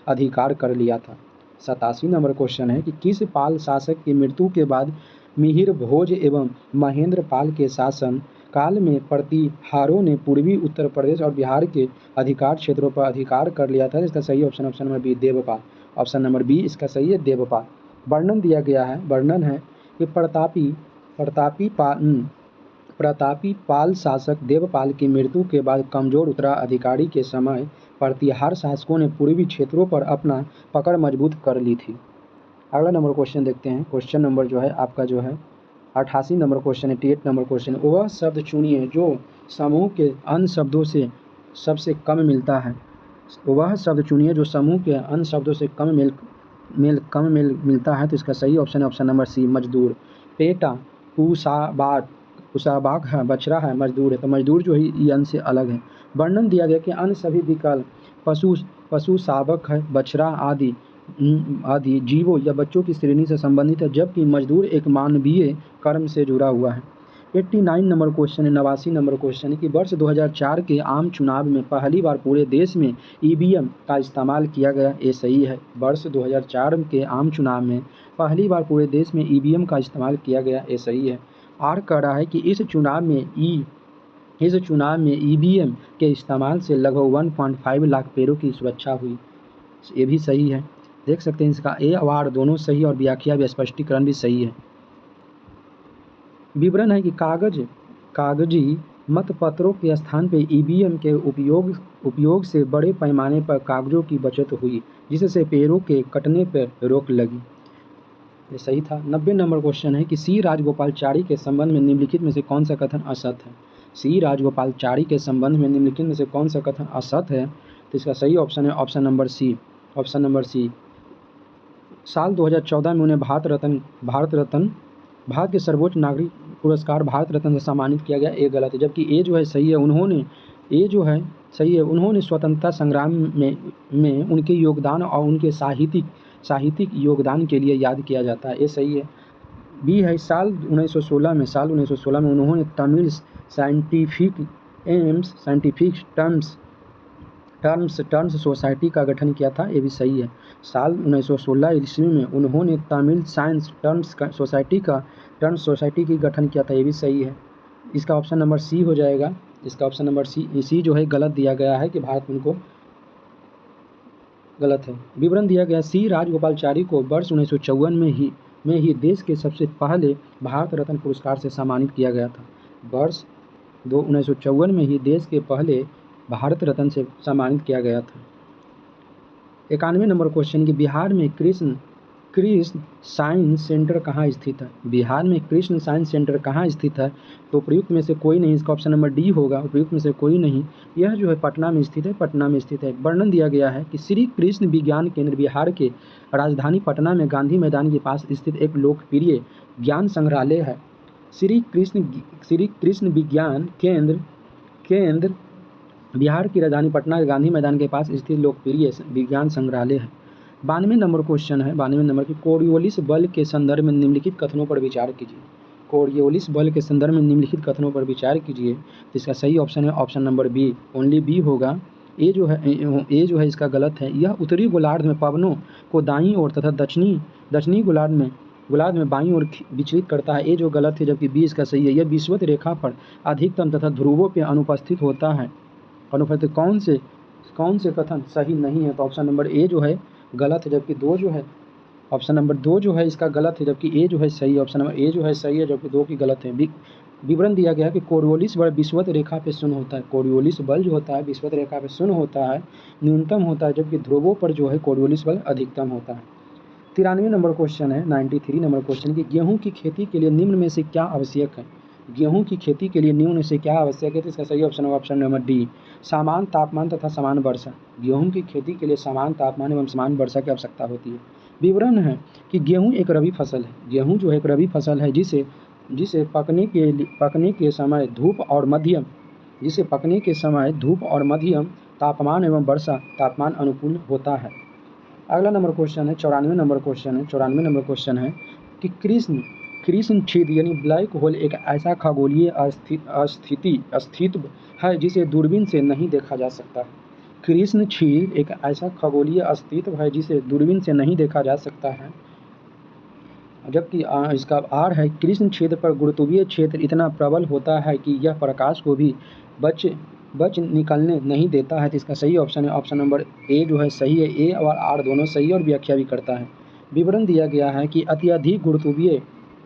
अधिकार कर लिया था। 87 नंबर क्वेश्चन है कि किस पाल शासक की मृत्यु के बाद मिहिर भोज एवं महेंद्र पाल के शासन काल में प्रतिहारों ने पूर्वी उत्तर प्रदेश और बिहार के अधिकांश क्षेत्रों पर अधिकार कर लिया था। इसका सही option number B, Devpal. Option number B इसका सही है, देवपाल। वर्णन दिया गया है, वर्णन है कि प्रतापी पाल शासक देवपाल की मृत्यु के बाद कमजोर उत्तराधिकारी के समय प्रतिहार शासकों ने पूर्वी क्षेत्रों पर अपना पकड़ मजबूत कर ली थी। अगला नंबर क्वेश्चन देखते हैं। क्वेश्चन नंबर जो है आपका जो है 88 नंबर क्वेश्चन, 88 नंबर क्वेश्चन। वह शब्द चुनिए जो समूह के अन्य शब्दों से सबसे कम मिलता है। वह शब्द चुनिए जो समूह के अन्य शब्दों से कम मिलता है। तो इसका सही ऑप्शन है ऑप्शन नंबर सी, मजदूर। पेटा, कुसाबाग है, बछड़ा है, मजदूर है। तो मजदूर जो है ये अन्य से अलग है। वर्णन दिया गया कि अन्य सभी विकल्प पशु शावक है, बछड़ा आदि जीवों या बच्चों की श्रेणी से संबंधित है, जबकि मजदूर एक मानवीय कर्म से जुड़ा हुआ है। 89 नंबर क्वेश्चन है, 89 नंबर क्वेश्चन है कि वर्ष 2004 के आम चुनाव में पहली बार पूरे देश में ईवीएम का इस्तेमाल किया गया। ये सही है। वर्ष 2004 के आम चुनाव में पहली बार पूरे देश में ईवीएम का इस्तेमाल किया गया। ये सही है। आर कह रहा है कि इस चुनाव में ईवीएम के इस्तेमाल से लगभग 1.5 लाख पेड़ों की सुरक्षा हुई। ये भी सही है। देख सकते हैं इसका ए और आर दोनों सही और व्याख्या भी स्पष्टीकरण भी सही है। विवरण है कि कागजी मतपत्रों के स्थान पर ईवीएम के उपयोग से बड़े पैमाने पर कागजों की बचत हुई, जिससे पेड़ों के कटने पर रोक लगी। ये सही था। 90 नंबर क्वेश्चन है कि सी राजगोपालाचारी के संबंध में निम्नलिखित में से कौन सा कथन असत्य है। सी राजगोपालाचारी के संबंध में निम्नलिखित में से कौन सा कथन असत्य है। तो इसका सही ऑप्शन है option number C, option number C. साल 2014 में उन्हें भारत के सर्वोच्च नागरिक पुरस्कार भारत रत्न से सम्मानित किया गया। ये गलत है। जबकि ए जो है सही है। उन्होंने स्वतंत्रता संग्राम में उनके योगदान और उनके साहित्यिक योगदान के लिए याद किया जाता है। ये सही है। बी है साल 1916 में उन्होंने तमिल साइंटिफिक टर्म्स सोसाइटी का गठन किया था। ये भी सही है। साल 1916 ईस्वी में उन्होंने तमिल साइंस सोसाइटी की गठन किया था। ये भी सही है। इसका ऑप्शन नंबर सी हो जाएगा। इसका ऑप्शन नंबर सी जो है गलत दिया गया है कि भारत में उनको गलत है। विवरण दिया गया सी राजगोपालाचारी को वर्ष 1954 में ही देश के सबसे पहले भारत रत्न पुरस्कार से सम्मानित किया गया था। वर्ष 1954 में ही देश के पहले भारत रत्न से सम्मानित किया गया था। 91 नंबर क्वेश्चन कि बिहार में कृष्ण साइंस सेंटर कहाँ स्थित है। बिहार में कृष्ण साइंस सेंटर कहाँ स्थित है। तो उपयुक्त में से कोई नहीं। इसका ऑप्शन नंबर डी होगा, उपयुक्त में से कोई नहीं। यह जो है पटना में स्थित है। वर्णन दिया गया है कि श्री कृष्ण विज्ञान केंद्र बिहार के राजधानी पटना में गांधी मैदान के पास स्थित एक लोकप्रिय ज्ञान संग्रहालय है। श्री कृष्ण विज्ञान केंद्र बिहार की राजधानी पटना के गांधी मैदान के पास स्थित लोकप्रिय विज्ञान संग्रहालय है। 92 नंबर क्वेश्चन है, 92 नंबर की कोरियोलिस बल के संदर्भ में निम्नलिखित कथनों पर विचार कीजिए। कोरियोलिस बल के संदर्भ में निम्नलिखित कथनों पर विचार कीजिए। तो इसका सही ऑप्शन है option number B, only B होगा। ए जो है इसका गलत है। यह उत्तरी गोलार्ध में पवनों को दाईं ओर तथा दक्षिणी गोलार्ध में बाईं ओर विचलित करता है। ए जो गलत है, जबकि बी इसका सही है। यह विषुवत रेखा पर अधिकतम तथा ध्रुवों पर अनुपस्थित होता है। अनुपस्थित कौन से कथन सही नहीं है। तो ऑप्शन नंबर ए जो है गलत है, जबकि दो जो है ऑप्शन नंबर दो जो है इसका गलत है, जबकि ए जो है सही है। ऑप्शन नंबर ए जो है सही है, जबकि दो की गलत है। विवरण दिया गया है कि कोरियोलिस बल विषुवत रेखा पे शून्य होता है। कोरियोलिस बल जो होता है विषुवत रेखा पे शून्य होता है, न्यूनतम होता है, जबकि ध्रुवों पर जो है कोरियोलिस बल अधिकतम होता है। 93 नंबर क्वेश्चन है, 93 नंबर क्वेश्चन कि गेहूं की खेती के लिए निम्न में से क्या आवश्यक है। गेहूं की खेती के लिए निम्न में से क्या आवश्यक है। तो इसका सही ऑप्शन होगा ऑप्शन नंबर डी, समान तापमान तथा समान वर्षा। गेहूं की खेती के लिए समान तापमान एवं समान वर्षा की आवश्यकता होती है। विवरण है कि गेहूं एक रबी फसल है। गेहूं जो है एक रबी फसल है जिसे पकने के समय धूप और मध्यम तापमान एवं वर्षा तापमान अनुकूल होता है। अगला नंबर क्वेश्चन है 94 नंबर क्वेश्चन है कि कृष्ण छेद यानी ब्लैक होल एक ऐसा खगोलीय अस्तित्व है जिसे दूरबीन से नहीं देखा जा सकता है। कृष्ण छेद एक ऐसा खगोलीय अस्तित्व है जिसे दूरबीन से नहीं देखा जा सकता है। जबकि इसका आर है, कृष्ण छेद पर गुरुत्वीय क्षेत्र इतना प्रबल होता है कि यह प्रकाश को भी बच निकलने नहीं देता है। तो इसका सही ऑप्शन है ऑप्शन नंबर ए जो है सही है। ए और आर दोनों सही और व्याख्या भी करता है। विवरण दिया गया है कि अत्यधिक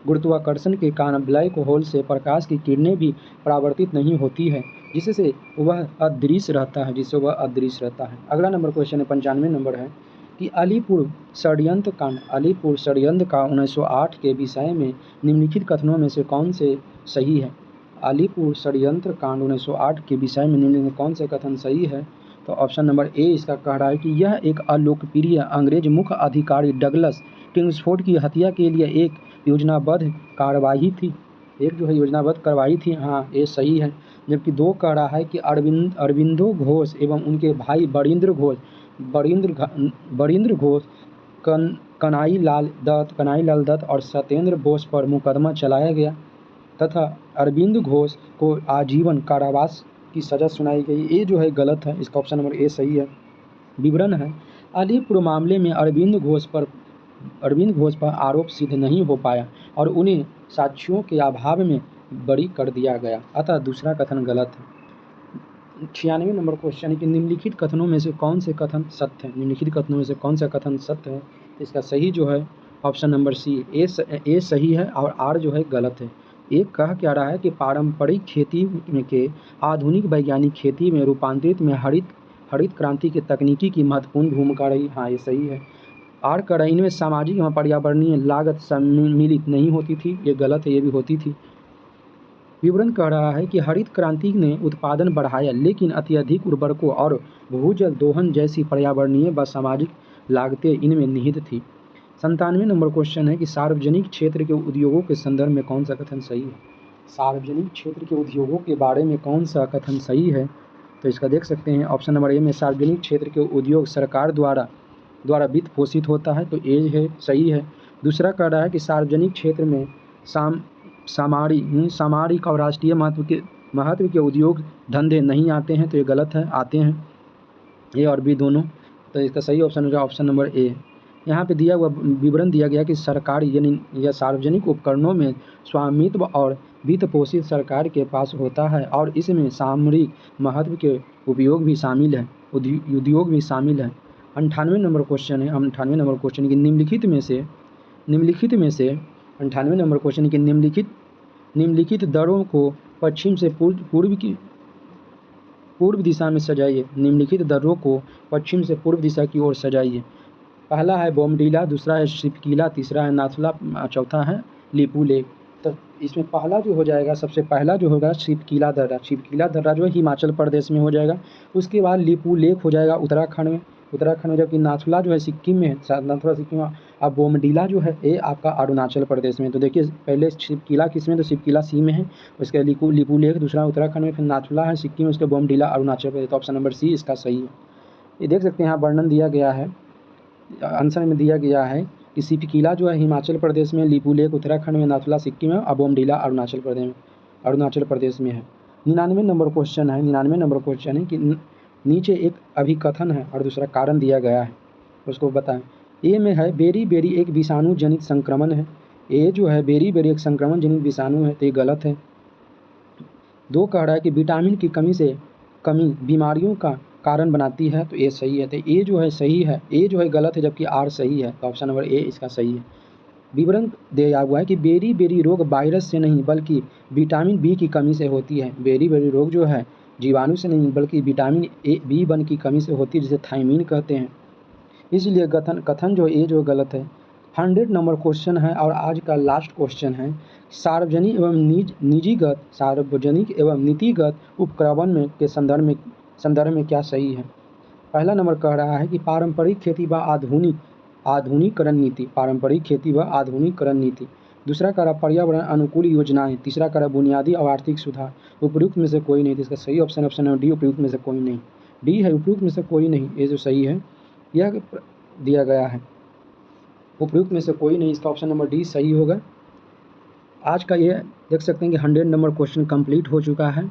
गुरुत्वाकर्षण के कारण ब्लैक होल से प्रकाश की किरणें भी परावर्तित नहीं होती है, जिससे वह अदृश्य रहता है। अगला नंबर क्वेश्चन है 95 नंबर है कि अलीपुर षड्यंत्र कांड का 1908 के विषय में निम्नलिखित कथनों में से कौन से सही है। अलीपुर षड्यंत्र कांड 1908 के विषय में निम्नलिखित कौन से कथन सही है। तो ऑप्शन नंबर ए इसका कह रहा है कि यह एक अलोकप्रिय अंग्रेज मुख्य अधिकारी डगलस किंग्सफोर्ड की हत्या के लिए एक योजनाबद्ध कार्रवाई थी। हाँ, ये सही है। जबकि दो कह रहा है कि अरविंदो घोष एवं उनके भाई बरिंद्र घोष कनाई लाल दत्त और सत्येंद्र बोस पर मुकदमा चलाया गया तथा अरविंद घोष को आजीवन कारावास की सजा सुनाई गई। ये जो है गलत है। इसका ऑप्शन नंबर ए सही है। विवरण है, अलीपुर मामले में अरविंद घोष पर आरोप सिद्ध नहीं हो पाया और उन्हें साक्ष्यों के अभाव में बरी कर दिया गया, अतः दूसरा कथन गलत है। 96 नंबर क्वेश्चन है कि निम्नलिखित कथनों में से कौन से कथन सत्य है। इसका सही जो है ऑप्शन नंबर सी ए सही है और आर जो है गलत है। एक कह क्या रहा है कि पारंपरिक खेती में के आधुनिक वैज्ञानिक खेती में रूपांतरित में हरित क्रांति की तकनीकी की महत्वपूर्ण भूमिका रही। हाँ, ये सही है। आर कह रहा है इनमें सामाजिक एवं पर्यावरणीय लागत सम्मिलित नहीं होती थी। ये गलत है, ये भी होती थी। विवरण कह रहा है कि हरित क्रांति ने उत्पादन बढ़ाया, लेकिन अत्यधिक उर्वरकों और भूजल दोहन जैसी पर्यावरणीय व सामाजिक लागतें इनमें निहित थी। 97 नंबर क्वेश्चन है कि सार्वजनिक क्षेत्र के उद्योगों के संदर्भ में कौन सा कथन सही है। सार्वजनिक क्षेत्र के उद्योगों के बारे में कौन सा कथन सही है। तो इसका देख सकते हैं ऑप्शन नंबर ए में सार्वजनिक क्षेत्र के उद्योग सरकार द्वारा वित्त पोषित होता है, तो ए है सही है। दूसरा कह रहा है कि सार्वजनिक क्षेत्र में सामरिक और राष्ट्रीय महत्व के उद्योग धंधे नहीं आते हैं, तो ये गलत है, आते हैं ए और बी दोनों। तो इसका सही ऑप्शन होगा ऑप्शन नंबर ए। यहाँ पे दिया हुआ विवरण दिया गया कि सरकारी यानी या सार्वजनिक उपकरणों में स्वामित्व और वित्त पोषित सरकार के पास होता है और इसमें सामरिक महत्व के उद्योग भी शामिल है। 98 नंबर क्वेश्चन है। 98 नंबर क्वेश्चन की निम्नलिखित में से 98 नंबर क्वेश्चन की निम्नलिखित दरों को पश्चिम से पूर्व दिशा में सजाइए। निम्नलिखित दरों को पश्चिम से पूर्व दिशा की ओर सजाइए। पहला है बोमडीला, दूसरा है शिपकीला, तीसरा है नाथुला, चौथा है लिपू लेक। तो इसमें पहला जो हो जाएगा, सबसे पहला जो होगा शिपकीला दर्रा जो है हिमाचल प्रदेश में हो जाएगा। उसके बाद लिपू लेक हो जाएगा उत्तराखंड में, जबकि नाथुला जो है सिक्किम में है, नाथुला सिक्किम में। अब बोमडीला जो है ये आपका अरुणाचल प्रदेश में। तो देखिए पहले शिपकीला किस में, तो शिपकीला सी में है, उसके लिपू लेक दूसरा उत्तराखंड में, फिर नाथुला है सिक्किम में, उसके बोमडीला अरुणाचल प्रदेश। तो ऑप्शन नंबर सी इसका सही है। ये देख सकते हैं यहाँ वर्णन दिया गया है, आंसर में दिया गया है कि शिपकीला जो है हिमाचल प्रदेश में, लिपू लेक उत्तराखंड में, नाथुला सिक्किम में और बोमडीला अरुणाचल प्रदेश में है। 99 नंबर क्वेश्चन है कि नीचे एक अभिकथन है और दूसरा कारण दिया गया है, उसको बताएं। ए में है बेरी एक विषाणु जनित संक्रमण है। ए जो है बेरी एक संक्रमण जनित विषाणु है, तो ये गलत है। दो कह रहा है कि विटामिन की कमी बीमारियों का कारण बनाती है, तो ए सही है। तो ए जो है सही है, ए जो है गलत है, जबकि आर सही है। तो ऑप्शन नंबर ए इसका सही है। विवरण दिया हुआ है कि बेरी रोग वायरस से नहीं बल्कि विटामिन बी की कमी से होती है। बेरी रोग जो है जीवाणु से नहीं बल्कि विटामिन B1 की कमी से होती है, जिसे थायमीन कहते हैं। इसलिए कथन जो ए जो गलत है। 100 नंबर क्वेश्चन है और आज का लास्ट क्वेश्चन है, सार्वजनिक एवं नीतिगत उपक्रमण के संदर्भ में क्या सही है। पहला नंबर कह रहा है कि पारंपरिक खेती व आधुनिकीकरण नीति। दूसरा कह रहा पर्यावरण अनुकूल योजनाएं। तीसरा कह रहा बुनियादी और आर्थिक सुधार। उपयुक्त में से कोई नहीं। तो इसका सही ऑप्शन नंबर डी, उपयुक्त में से कोई नहीं। डी है उपयुक्त में से कोई नहीं, ये जो सही है यह दिया गया है, उपयुक्त में से कोई नहीं। इसका ऑप्शन नंबर डी सही होगा। आज का ये देख सकते हैं कि 100 नंबर क्वेश्चन कंप्लीट हो चुका है।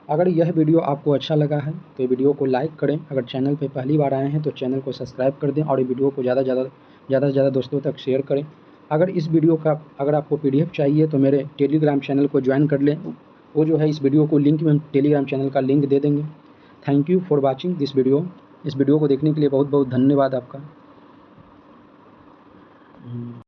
अगर यह वीडियो आपको अच्छा लगा है तो वीडियो को लाइक करें। अगर चैनल पे पहली बार आए हैं तो चैनल को सब्सक्राइब कर दें और ये वीडियो को ज़्यादा से ज़्यादा दोस्तों तक शेयर करें। अगर आपको PDF चाहिए तो मेरे टेलीग्राम चैनल को ज्वाइन कर लें। वो जो है इस वीडियो को लिंक में हम टेलीग्राम चैनल का लिंक दे देंगे। Thank you for watching this video. इस वीडियो को देखने के लिए बहुत बहुत धन्यवाद आपका।